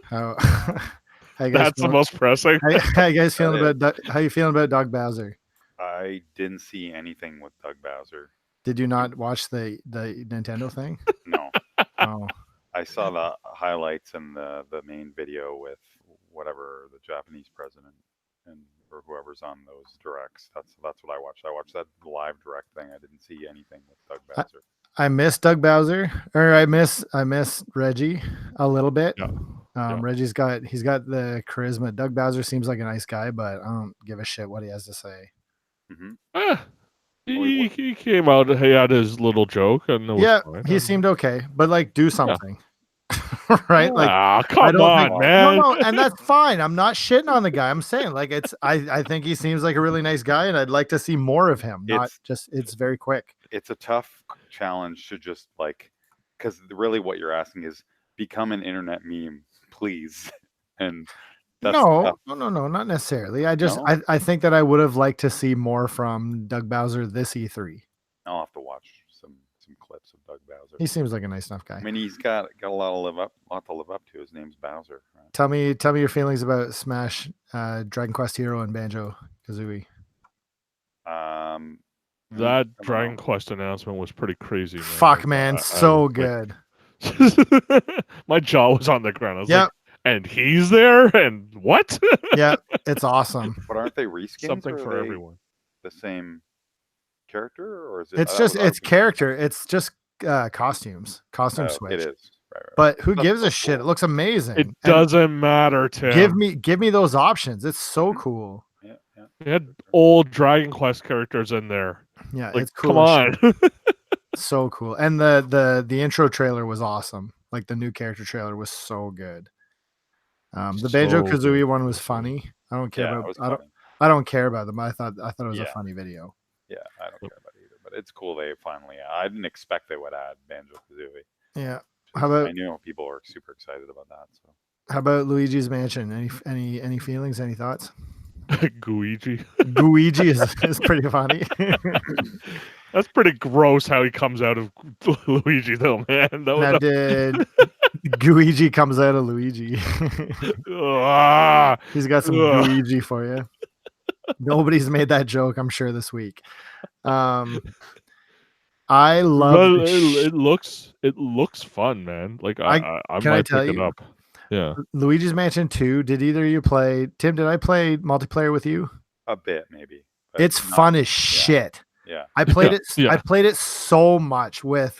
How you guys That's the feeling? most pressing. How you guys feeling That about how you feeling about Doug Bowser? I didn't see anything with Doug Bowser. Did you not watch the Nintendo thing? No. Oh, I saw the highlights and the main video with whatever the Japanese president and or whoever's on those directs. That's what I watched. I watched that live direct thing. I didn't see anything with Doug Bowser. I miss Doug Bowser, or I miss Reggie a little bit. Yeah. Yeah. Reggie's got the charisma. Doug Bowser seems like a nice guy, but I don't give a shit what he has to say. Hmm. He came out. He had his little joke, and it was Yeah, fine. he seemed okay, but like do something. Right? Like Ah, I come don't on, think man. no, and that's fine. I'm not shitting on the guy. I'm saying like I think he seems like a really nice guy, and I'd like to see more of him. Not It's- just it's very quick. It's a tough challenge to just like, because really what you're asking is become an internet meme, please. And that's tough. No, not necessarily. I No? I think that I would have liked to see more from Doug Bowser this E3. I'll have to watch some clips of Doug Bowser. He seems like a nice enough guy. I mean, he's got a lot to live up to. His name's Bowser. Right? Tell me your feelings about Smash, Dragon Quest Hero, and Banjo Kazooie. That I don't Dragon know. Quest announcement was pretty crazy, man. Fuck, Like, man, I so was, like- good. My jaw was on the ground. I was Yep. like, and he's there, and what? Yeah, it's awesome. But aren't they reskins? Something or are for they everyone. The same character, or is it? It's that just was it's RPG? character. It's just costumes. Costume Oh, switch. it is. Right. But who That gives a looks shit? It cool. looks amazing. It And doesn't matter, Tim. give me those options. It's so Mhm. cool. Yeah. We had old Dragon Quest characters in there. Yeah, Like, it's cool. come as on. shit. So cool. And the intro trailer was awesome. Like the new character trailer was so good. The Banjo So Kazooie good. one was funny. I don't care Yeah, it about was I don't funny. I don't care about them. I thought it was a Yeah. funny video. Yeah, I don't care about it either, but it's cool they finally. I didn't expect they would add Banjo Kazooie. Yeah. How about I knew people were super excited about that. So how about Luigi's Mansion? Any feelings? Any thoughts? Guigi. Luigi is pretty funny. That's pretty gross how he comes out of Luigi, though, man. That Now was did Luigi comes out of Luigi. Ah, He's got some Ugh. Luigi for you. Nobody's made that joke, I'm sure, this week. I love well, the sh- it looks fun, man. Like I can I might tell pick it you? up. Yeah. Luigi's Mansion 2. Did either of you play? Tim, did I play multiplayer with you? a bit maybe. but It's not- fun as shit. Yeah. I played Yeah, it. yeah. I played it so much with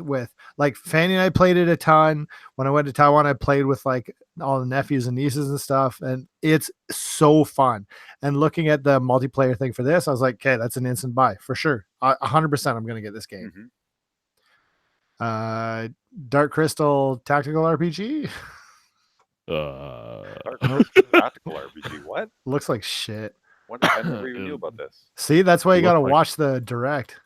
like Fanny and I played it a ton. When I went to Taiwan, I played with like all the nephews and nieces and stuff, and it's so fun. And looking at the multiplayer thing for this, I was like, okay, that's an instant buy for sure. 100%, I'm gonna get this game. Mhm. Dark Crystal Tactical RPG Dark Nope. Tactical RPG. What? looks like shit. What? I never even knew about this. See, that's why you It gotta looked like- watch the direct.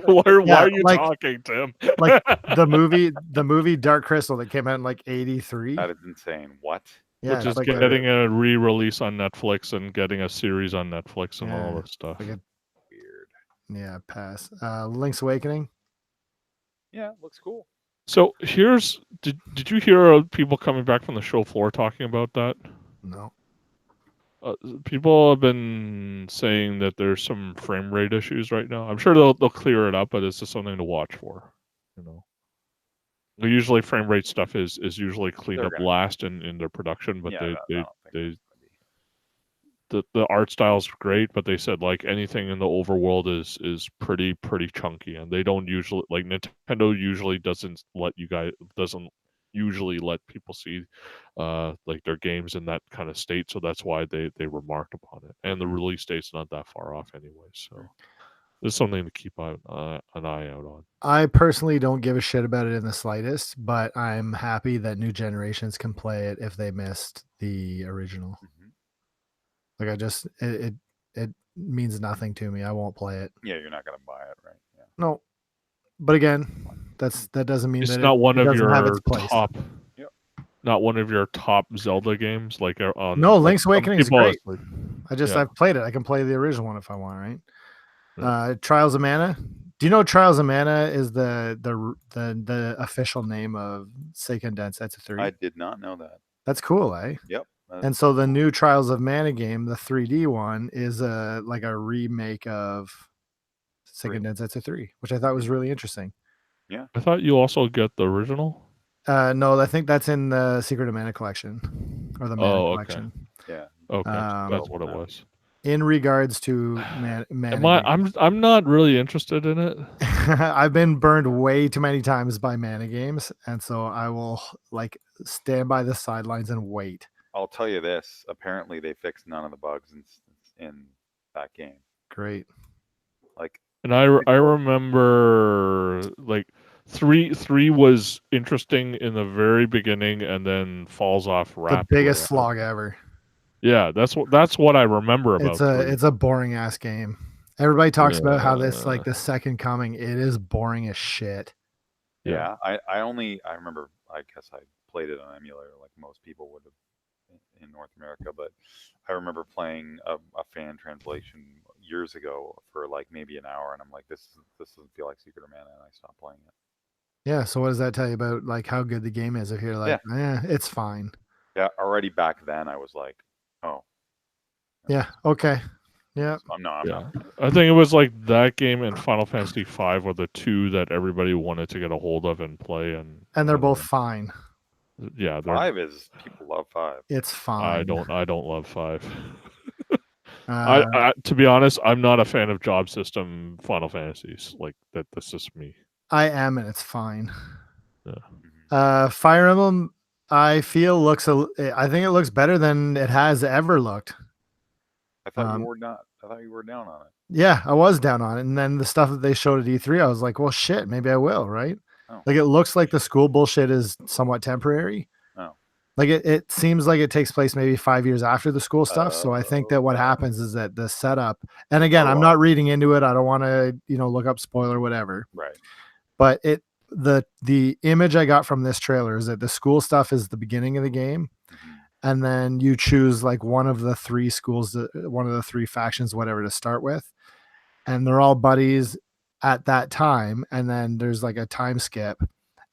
why Yeah, are you like- talking, Tim? Like the movie Dark Crystal that came out in like '83. That is insane. What? Yeah, Which it's is like getting a re-release on Netflix and getting a series on Netflix and all Yeah, this stuff. like a- Weird. yeah, pass. Link's Awakening. Yeah, looks cool. So here's did you hear of people coming back from the show floor talking about that? No. People have been saying that there's some frame rate issues right now. I'm sure they'll clear it up, but it's just something to watch for. You know, usually frame rate stuff is usually cleaned They're up gonna- last in their production, but Yeah, I don't think they it's gonna be. the art style's great, but they said like anything in the overworld is pretty chunky, and they don't usually like Nintendo usually doesn't usually let people see like their games in that kind of state, so that's why they remarked upon it, and the release date's not that far off anyway, so there's something to keep an eye out on. I personally don't give a shit about it in the slightest, but I'm happy that new generations can play it if they missed the original. Mhm. Like I just it means nothing to me. I won't play it. Yeah, you're not gonna buy it, right? Yeah. No. But again, that doesn't mean It's that not one it of doesn't have your its place. top Yep. not one of your top Zelda games like on No, like, Link's some Awakening is people great. like- I've played it. I can play the original one if I want, right? Yeah. Trials of Mana. Do you know Trials of Mana is the official name of Seiken Densetsu 3? I did not know that. That's cool, eh? Yep. And so the new Trials of Mana game, the 3D one, is like a remake of Seiken Densetsu 3, which I thought was really interesting. I thought you also get the original. No, I think that's in the Secret of Mana collection or the Mana Oh, okay. collection. Yeah. Okay, that's Oh, what it no. was. In regards to Mana, I'm not really interested in it. I've been burned way too many times by mana games, and so I will like stand by the sidelines and wait. I'll tell you this. Apparently, they fixed none of the bugs in that game. Great. Like, And I remember like three was interesting in the very beginning and then falls off The rapidly. biggest slog ever. Yeah, that's what I remember about three. It's a boring ass game. Everybody talks about how this Yeah. like the second coming. It is boring as shit. yeah, I remember. I guess I played it on emulator, like most people would have in North America. But I remember playing a fan translation years ago for like maybe an hour, and I'm like, this doesn't feel like Secret of Mana, and I stopped playing it. Yeah. So what does that tell you about like how good the game is? If you're like, it's fine. Yeah, already back then I was like, oh, Yeah. Okay. Yeah. I'm not. I think it was like that game and Final Fantasy V were the two that everybody wanted to get a hold of and play, and And they're both fine. yeah. 5 is people love 5. It's fine. I don't love 5. Uh, I to be honest, I'm not a fan of job system Final Fantasies. Like that. That's just me. I am, and it's fine. Yeah. Fire Emblem, I feel I think it looks better than it has ever looked. I thought you were not. I thought you were down on it. Yeah, I was down on it, and then the stuff that they showed at E3, I was like, well, shit, maybe I will, right? Oh. Like it looks like the school bullshit is somewhat temporary. Oh. Like it seems like it takes place maybe 5 years after the school stuff. So I think that what happens is that the setup, and again, I'm not reading into it. I don't want to, look up spoiler, whatever. Right. But the image I got from this trailer is that the school stuff is the beginning of the game. And then you choose like one of the three schools, one of the three factions, whatever, to start with. And they're all buddies at that time. And then there's like a time skip,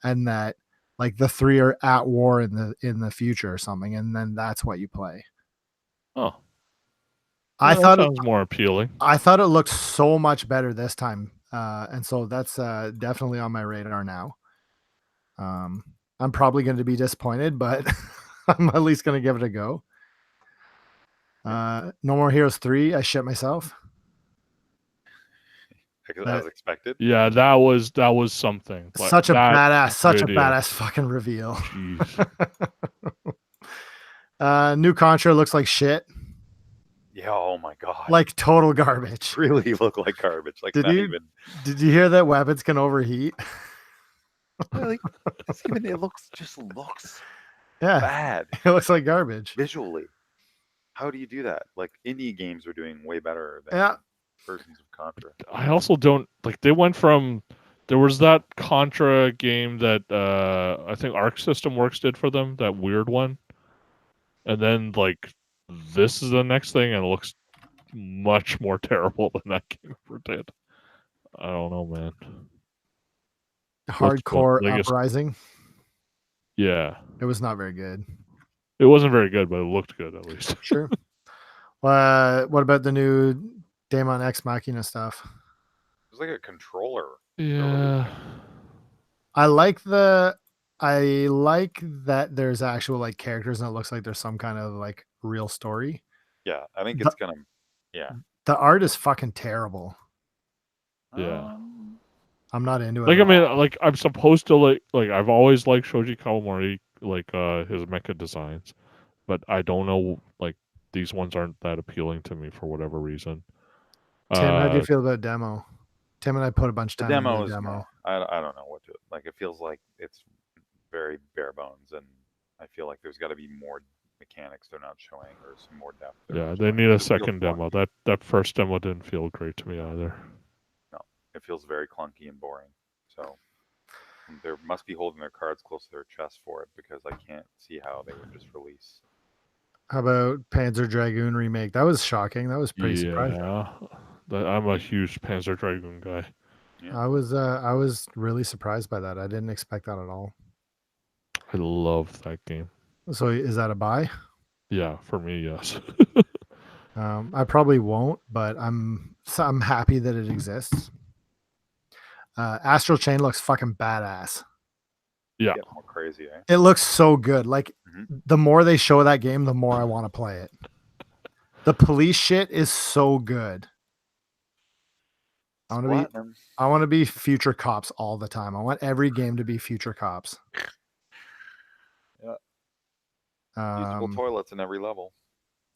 and that like the three are at war in the future or something. And then that's what you play. Oh, I thought it sounds more appealing. I thought it looked so much better this time. And so that's definitely on my radar now. I'm probably going to be disappointed, but I'm at least going to give it a go. No More Heroes 3. I shit myself. As expected. Yeah, that was something. Such a badass fucking reveal. New Contra looks like shit. Yeah, oh my god. Like total garbage. Really look like garbage. Like did you hear that weapons can overheat? Like, it looks yeah, bad. It looks like garbage visually. How do you do that? Like indie games are doing way better than versions of Contra. I also don't like. They went from there was that Contra game that I think Arc System Works did for them, that weird one, and then like this is the next thing, and it looks much more terrible than that game ever did. I don't know, man. Hardcore Uprising. Yeah, it was not very good. It wasn't very good, but it looked good at least. Sure. What about the new Daemon X Machina stuff? It was like a controller. Yeah. I like that there's actual like characters, and it looks like there's some kind of like real story. Yeah, I think it's gonna. Yeah. The art is fucking terrible. Yeah. I'm not into it. Like, I mean, like I'm supposed to like I've always liked Shoji Kawamori, like his mecha designs, but I don't know, like these ones aren't that appealing to me for whatever reason. Tim, how do you feel about demo? Tim and I put a bunch of time into the demo. I don't know what to like. It feels like it's very bare bones, and I feel like there's got to be more mechanics they're not showing, or some more depth. Yeah, they need a second demo. That first demo didn't feel great to me either. No, it feels very clunky and boring. So they must be holding their cards close to their chest for it, because I can't see how they would just release. How about Panzer Dragoon remake? That was shocking. That was pretty surprising. Yeah, I'm a huge Panzer Dragoon guy. Yeah. I was really surprised by that. I didn't expect that at all. I love that game. So is that a buy? Yeah, for me, yes. I probably won't, but I'm happy that it exists. Astral Chain looks fucking badass. Yeah. More crazy, eh? It looks so good. Like the more they show that game, the more I want to play it. The police shit is so good. I want to be Platinum. I want to be future cops all the time. I want every game to be future cops. Usable toilets in every level.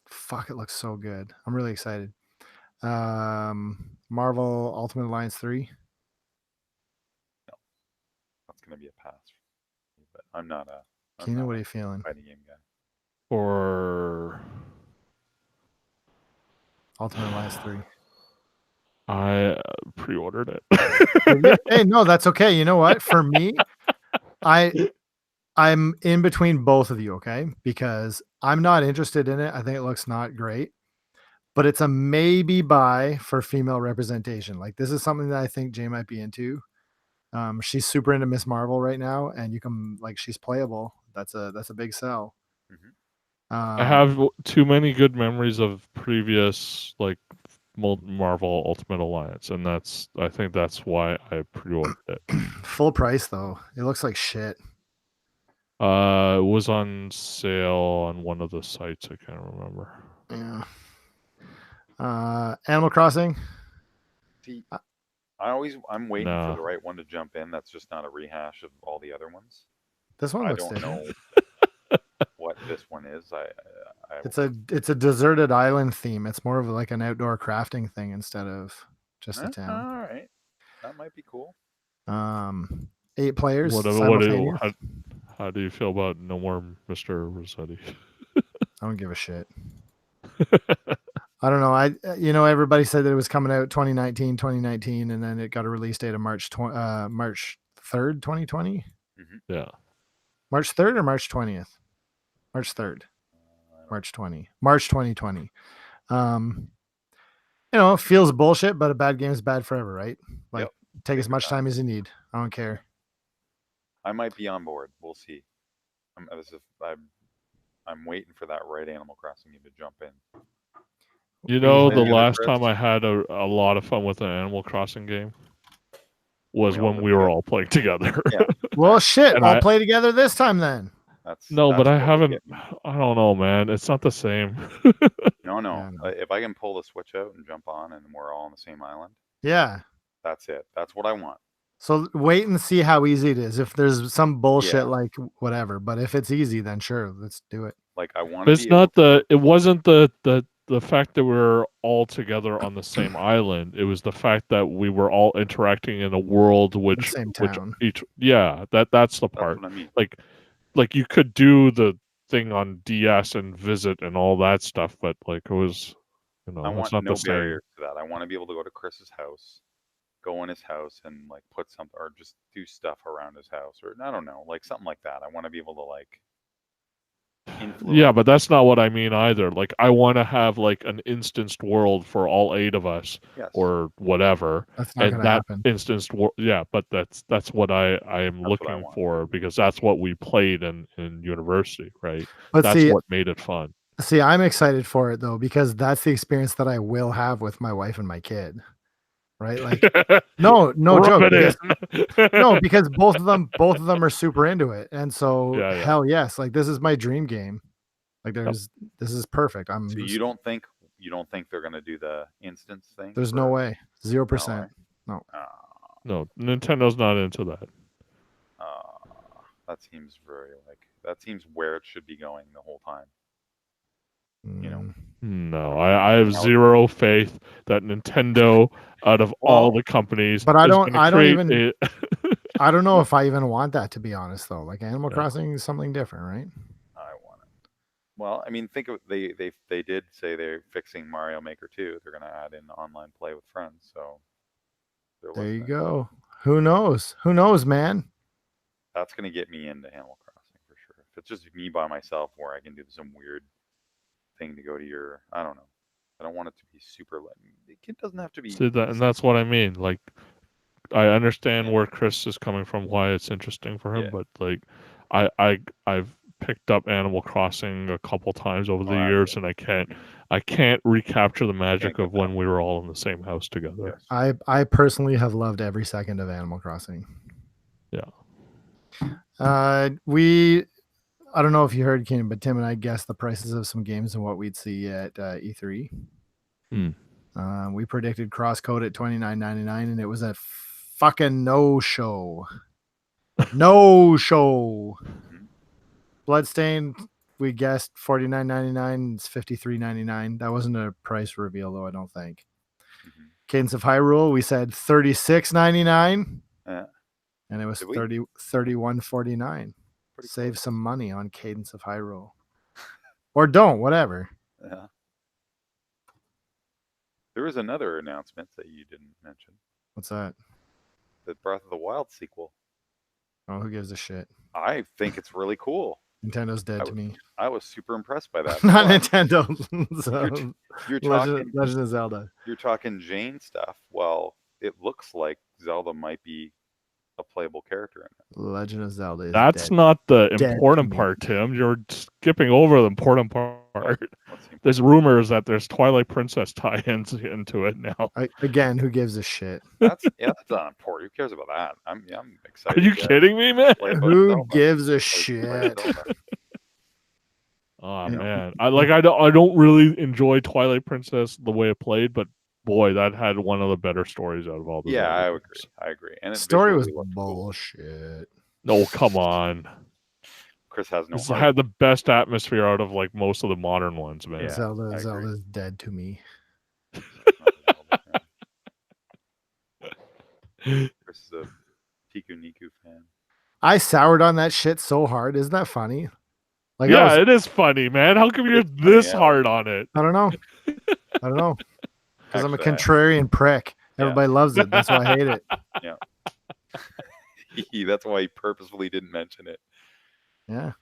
Fuck, it looks so good. I'm really excited. Marvel Ultimate Alliance 3. That's gonna be a pass. But I'm not a Keenan, what are you feeling? fighting game guy. Or Ultimate Alliance 3. I pre-ordered it. Hey, no, that's okay. You know what? For me, I'm in between both of you, okay? Because I'm not interested in it. I think it looks not great. But it's a maybe buy for female representation. Like, this is something that I think Jay might be into. She's super into Miss Marvel right now, and you can, like, she's playable. That's a big sell. Mhm. I have too many good memories of previous like Marvel Ultimate Alliance, and I think that's why I pre-ordered it. Full price though. It looks like shit. It was on sale on one of the sites. I can't remember. Yeah. Animal Crossing. See, I'm waiting No. for the right one to jump in. That's just not a rehash of all the other ones. This one I looks don't different. know what this one is. It's a deserted island theme. It's more of like an outdoor crafting thing instead of just a town. All right, that might be cool. 8 players. What simultaneous. how do you feel about no more Mr. Rossetti? I don't give a shit. I don't know. Everybody said that it was coming out 2019, and then it got a release date of March 3rd, 2020. Yeah. March 3rd or March 20th? March 3rd. March 2020. It feels bullshit, but a bad game is bad forever, right? Like, Yep. take as much time as you need. I don't care. I might be on board. We'll see. I'm waiting for that right Animal Crossing game to jump in. You know, the Any other last Chris? time I had a lot of fun with an Animal Crossing game was We all when lived we were together. all playing together. Yeah. Well, shit. And I'll play together this time then. No, but that's I what would haven't. get me. I don't know, man. It's not the same. No. Yeah, no. If I can pull the Switch out and jump on, and we're all on the same island, Yeah. that's it. That's what I want. So wait and see how easy it is. If there's some bullshit, Yeah. like whatever, but if it's easy, then sure, let's do it. Like I want But to it's be able not it wasn't the fact that we were all together on the same island. It was the fact that we were all interacting in a world which same town. that's the That's part. what I mean. Like you could do the thing on DS and visit and all that stuff, but like it was, I it's want not no the same. barriers to that. I want to be able to go to Chris's house, go in his house, and like put something or just do stuff around his house, or I don't know, like something like that. I want to be able to like influence. Yeah, but that's not what I mean either. Like I want to have like an instanced world for all 8 of us Yes. or whatever. That's not And gonna that happen. instanced world, yeah, but that's what I am That's what I looking want. for because that's what we played in university, right? But That's what made it fun. see, I'm excited for it though, because that's the experience that I will have with my wife and my kid. Right? Like no joke. Rub it Because, in. no, because both of them are super into it. And so Yeah. hell yes, like this is my dream game. Like this is perfect. So you don't think they're gonna do the instance thing? There's no way. 0%. right? No. No, Nintendo's not into that. That seems that seems where it should be going the whole time. You know. No, I have zero faith that Nintendo, out of all the companies, but I is don't gonna create even I don't know if I even want that, to be honest though. Like Animal Yeah. Crossing is something different, right? I want it. Well, I mean, think of they did say they're fixing Mario Maker 2. They're gonna add in online play with friends. So there you go. Who knows? Who knows, man? That's gonna get me into Animal Crossing for sure. If it's just me by myself, where I can do some weird thing to go to your, I don't know. I don't want it to be super. It doesn't have to be. See that, and that's what I mean. Like, I understand where Chris is coming from, why it's interesting for him, Yeah. but like, I've picked up Animal Crossing a couple times over the Oh, years, and I can't recapture the magic get of when we were all in the same house together. Yes. I personally have loved every second of Animal Crossing. Yeah. I don't know if you heard, Keenan, but Tim and I guessed the prices of some games and what we'd see at E3. We predicted Crosscode at $29.99, and it was a fucking no show. No show. Bloodstained, we guessed $49.99. It's $53.99. That wasn't a price reveal, though, I don't think. Mhm. Cadence of Hyrule, we said $36.99. Yeah. And it was Did we? $31.49. Pretty Save close. some money on Cadence of Hyrule. Or don't, whatever. Yeah. There was another announcement that you didn't mention. What's that? The Breath of the Wild sequel. Oh, who gives a shit? I think it's really cool. Nintendo's dead to me. I was super impressed by that. Not But Nintendo. So, you're talking Legend of Zelda. you're talking Jane stuff. Well, it looks like Zelda might be a playable character in it. Legend of Zelda is That's dead. not the Dead important to me. part, Tim. You're skipping over the important part. What's the There's rumors that there's Twilight Princess tie-ins into it now. Again, who gives a shit? that's not important. Who cares about that? I'm excited. Are you to kidding me, man? play about Who Zelda. gives a Play shit? Zelda. Oh Yeah. man, I don't really enjoy Twilight Princess the way it played, but boy, that had one of the better stories out of all the. Yeah, Zelda I games. agree. I agree. And The it story was visually looked cool. bullshit. No, come on. Chris has no This heart. had the best atmosphere out of like most of the modern ones, man. Yeah, I agree. Zelda's dead to me. Not a Zelda fan. Chris is a Piku Niku fan. I soured on that shit so hard. Isn't that funny? Like, Yeah, it is funny, man. How come you're this yeah. hard on it? I don't know. Because I'm a Actually, contrarian prick. Yeah. Everybody loves it. That's why I hate it. That's why he purposefully didn't mention it. Yeah.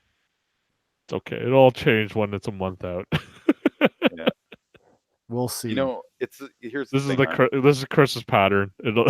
It's okay. It all changed when it's a month out. We'll see. You know, here's the This is thing. this is Chris's pattern. It'll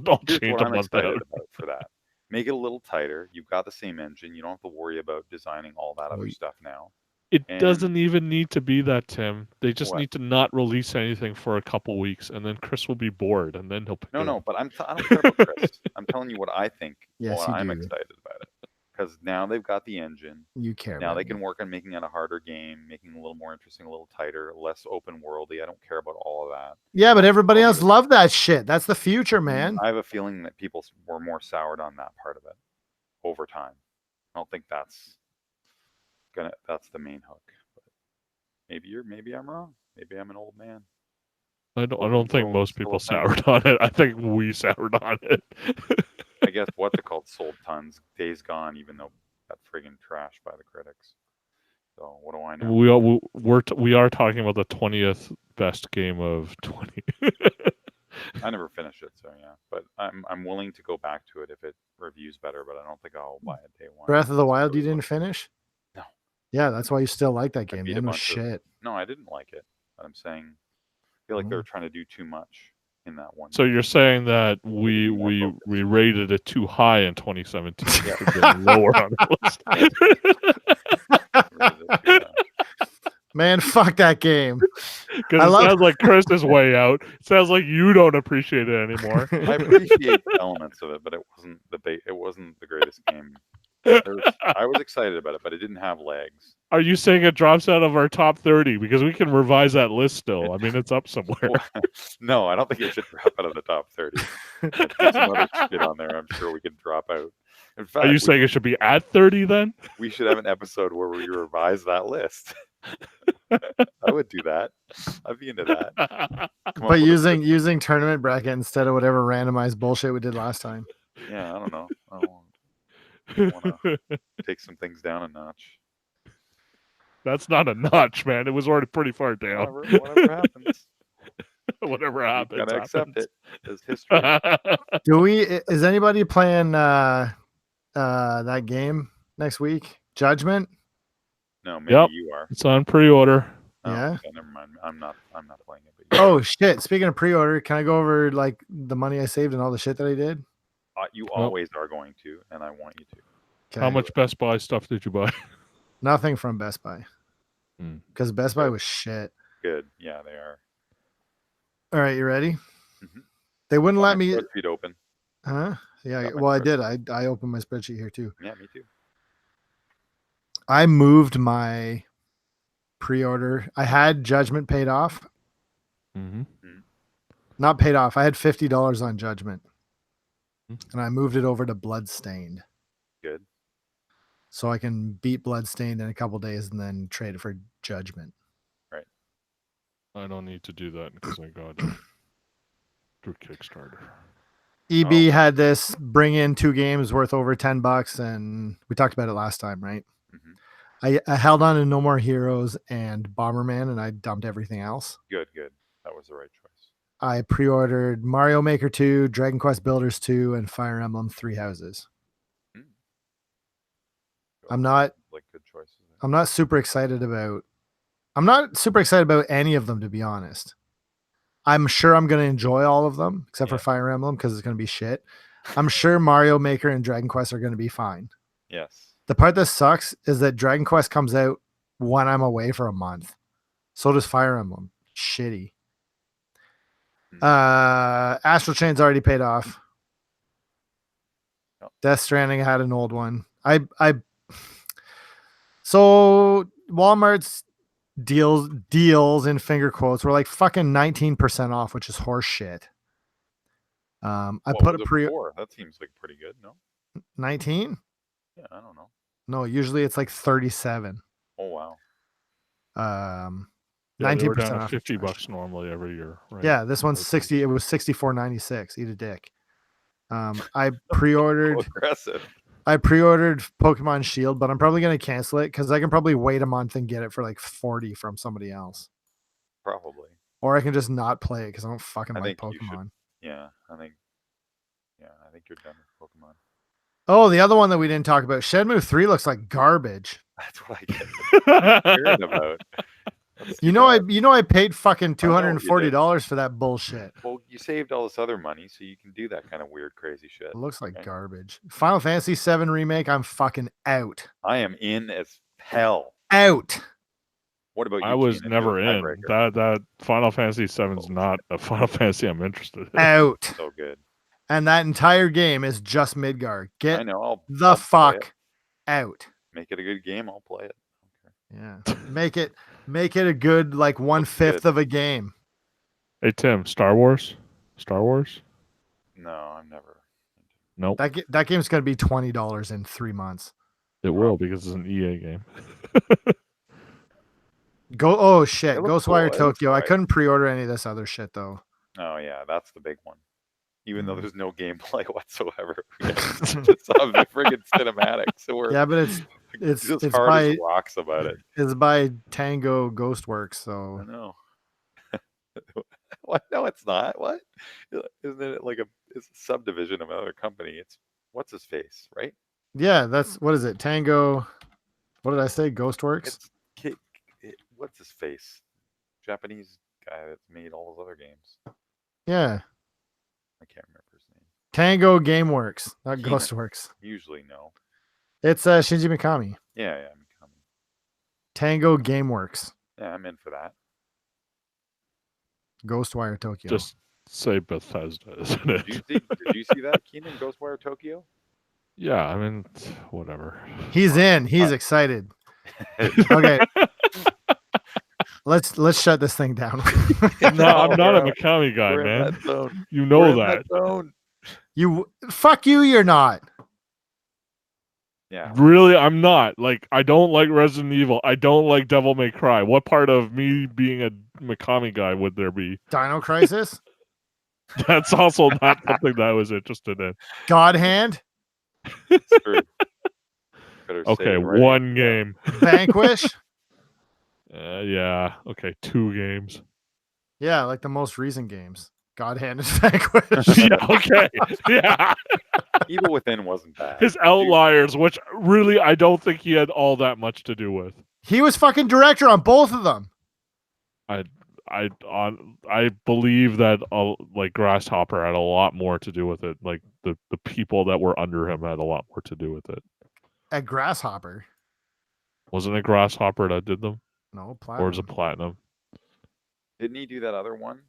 all Here's change what a I'm month excited out. about for that. Make it a little tighter. You've got the same engine. You don't have to worry about designing all that other stuff now. It And- doesn't even need to be that, Tim. They just What? need to not release anything for a couple weeks, and then Chris will be bored, and then he'll pick it No, up. but I don't care about Chris. I'm telling you what I think. Yes, what you I'm do. excited about it. Because now they've got the engine. You care. Now about they me. can work on making it a harder game, making it a little more interesting, a little tighter, less open worldy. I don't care about all of that. Yeah, but everybody else loved that shit. That's the future, man. I have a feeling that people were more soured on that part of it over time. I don't think that's the main hook. But maybe I'm wrong. Maybe I'm an old man. I don't think most people Still a soured on it. I think we soured on it. I guess what's it called? Sold tons. Days Gone, even though got friggin' trashed by the critics. So what do I know? We are talking about the 20th best game of 20. I never finished it, so yeah. But I'm willing to go back to it if it reviews better. But I don't think I'll buy it day one. Breath of the It's Wild, you really didn't fun. finish? No. Yeah, that's why you still like that game. beat The a end was bunch of- shit. No, I didn't like it. But I'm saying, I feel like they were trying to do too much in that one. So you're saying that we more focused. rated it too high in 2017. Yeah. It should have been lower on the list. Man, fuck that game. Because I it love- sounds like Chris is way out. It sounds like you don't appreciate it anymore. I appreciate elements of it, but it wasn't the greatest game. I was excited about it, but it didn't have legs. Are you saying it drops out of our top 30? Because we can revise that list still. I mean, it's up somewhere. No, I don't think it should drop out of the top 30. There's some other shit on there I'm sure we could drop out. In fact, Are you saying it should be at 30 then? we should have an episode where we revise that list? I would do that. I'd be into that. Come up But with a- using tournament bracket instead of whatever randomized bullshit we did last time. yeah, I don't know. I want to take some things down a notch. That's not a notch, man. It was already pretty far down. Whatever happens, Whatever you happens, gotta accept happens. it as history. Is anybody playing that game next week? Judgment? No, maybe Yep. you are. It's on pre-order. Oh, Yeah. okay, never mind. I'm not playing it. But you, Oh shit. Speaking of pre-order, can I go over like the money I saved and all the shit that I did? you always are going to, and I want you to. How Okay. much Best Buy stuff did you buy? Nothing from Best Buy. Hmm. Because Best Buy was shit. Good. Yeah, they are. All right, you ready? Mhm. They wouldn't let Got my me. spreadsheet open. Huh? Yeah. Got my Well, I spreadsheet. did. I opened my spreadsheet here too. Yeah, me too. I moved my pre-order. I had Judgment paid off. Mm-hmm. Not paid off. I had $50 on Judgment, Hmm. and I moved it over to Bloodstained, Good. so I can beat Bloodstained in a couple days and then trade it for Judgment. I don't need to do that because I got it through Kickstarter. EB had this bring in 2 games worth over $10, and we talked about it last time, right? Mhm. I held on to No More Heroes and Bomberman, and I dumped everything else. Good. That was the right choice. I pre-ordered Mario Maker 2, Dragon Quest Builders 2, and Fire Emblem 3 Houses. I'm not like good choices. I'm not super excited about any of them, to be honest. I'm sure I'm going to enjoy all of them except for Yeah. Fire Emblem because it's going to be shit. I'm sure Mario Maker and Dragon Quest are going to be fine. Yes. The part that sucks is that Dragon Quest comes out when I'm away for a month. So does Fire Emblem. Shitty. Astral Chain's already paid off. Yep. Death Stranding had an old one. So Walmart's deals in finger quotes were like fucking 19% off, which is horse shit. I What put was a it pre before? That seems like pretty good. No. 19. Yeah, I don't know. No, usually it's like 37. Oh wow. Yeah, they were 19% down to off. $50 normally every year, right? Yeah, this one's 60. It was 64.96. Eat a dick. I pre-ordered Aggressive. Pokemon Shield, but I'm probably gonna cancel it because I can probably wait a month and get it for like 40 from somebody else. Probably. Or I can just not play it because I don't fucking I like think you should- Pokemon. Yeah, I think you're done with Pokemon. Oh, the other one that we didn't talk about, Shenmue 3 looks like garbage. That's what I get hearing about. That's too You know, bad. I paid fucking I know you did. $240 for that bullshit. Well, you saved all this other money, so you can do that kind of weird, crazy shit. It looks like right? garbage. Final Fantasy 7 remake, I'm fucking out. I am in as hell. Out. What about you? I was Keenan? never You're a in. tiebreaker. That Final Fantasy 7's not a Final Fantasy I'm interested in. Out. So good. And that entire game is just Midgar. I Get know. the I'll play it. fuck out. Make it a good game. I'll play it. Yeah. Make it a good like 1/5 of a game. Hey Tim, Star Wars? No, I'm never. Nope. That game's gonna be $20 in 3 months. It will because it's an EA game. Oh shit. It looks Ghostwire cool. It looks Tokyo. I alright. couldn't pre-order any of this other shit though. Oh yeah, that's the big one. Even though Mhm. there's no gameplay whatsoever, we just saw the friggin' cinematic. So we're Yeah, but it's just it's hard by as rocks about it. it's by Tango Ghostworks, I so know. What? No, it's not. What? Isn't it like it's a subdivision of another company? It's what's his face, right? yeah, that's what is it? Tango. What did I say? Ghostworks? It's what's his face? Japanese guy that's made all those other games. Yeah. I can't remember his name. Tango Gameworks, not Keenan. Ghostworks. Usually no. It's Shinji Mikami. Yeah, I'm coming. Tango Gameworks. Yeah, I'm in for that. Ghostwire Tokyo. Just say Bethesda, isn't it? Did you see that, Keenan? Ghostwire Tokyo? Yeah, I mean, whatever. He's in. He's excited. Okay. Let's shut this thing down. No, I'm not a We're- Mikami guy, we're in man. that zone. You We're know in that. zone. Fuck you, you're not. Yeah. Really, I'm not. Like, I don't like Resident Evil. I don't like Devil May Cry. What part of me being a Mikami guy would there be? Dino Crisis? That's also not something that I was interested in. God Hand? It's true. Better say Okay, it right. one game. Vanquish? Yeah. Okay, 2 games. Yeah, like the most recent games. God Hand and Vanquish. Yeah, okay. Yeah. Evil Within wasn't bad. His Outliers, which really I don't think he had all that much to do with. He was fucking director on both of them. I believe that like Grasshopper had a lot more to do with it. Like the people that were under him had a lot more to do with it. At Grasshopper. Wasn't it Grasshopper that did them, No, or was it Platinum. Platinum? Didn't he do that other one?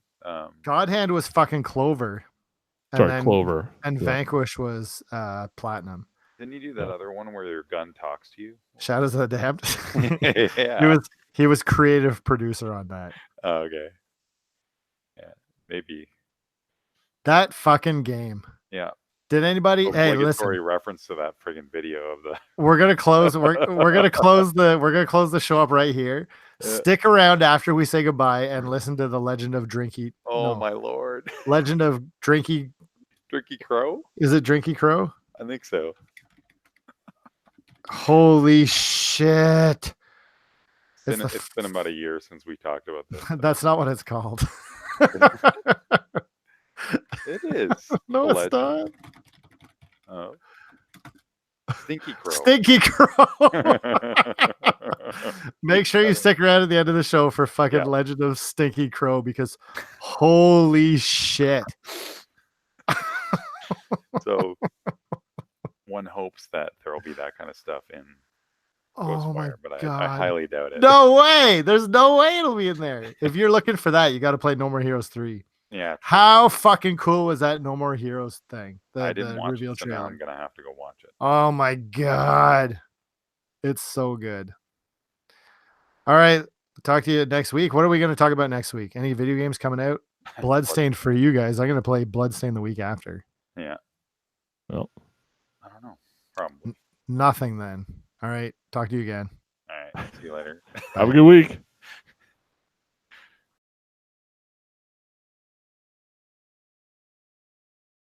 God Hand was fucking Clover. And Sorry, then- Clover. And Yeah. Vanquish was Platinum. Didn't he do that other one where your gun talks to you? Shadows of the Damned. Yeah. He was creative producer on that. Oh, okay. Yeah, maybe That fucking game. Yeah. Did anybody? Hey, Obligatory listen. reference to that friggin' video of the. We're gonna close. We're gonna close the show up right here. Stick around after we say goodbye and listen to the Legend of Drinky. Oh no, my lord. Legend of Drinky. Drinky Crow? Is it Drinky Crow? I think so. Holy shit! It's been about a year since we talked about this. That's not what it's called. It is. No, a it's not. Oh. Stinky Crow. Stinky Crow. Make sure you stick around at the end of the show for fucking Legend of Stinky Crow because holy shit. So one hopes that there will be that kind of stuff in Ghostwire, but I highly doubt it. No way. There's no way it'll be in there. If you're looking for that, you got to play No More Heroes 3. Yeah. How fucking cool was that No More Heroes thing? I didn't watch reveal it, so now trailer. I'm gonna have to go watch it. Oh my god. It's so good. All right. Talk to you next week. What are we going to talk about next week? Any video games coming out? Bloodstained for you guys. I'm going to play Bloodstained the week after. Yeah. Well, I don't know. Probably. Nothing then. All right. Talk to you again. All right. See you later. have a good week.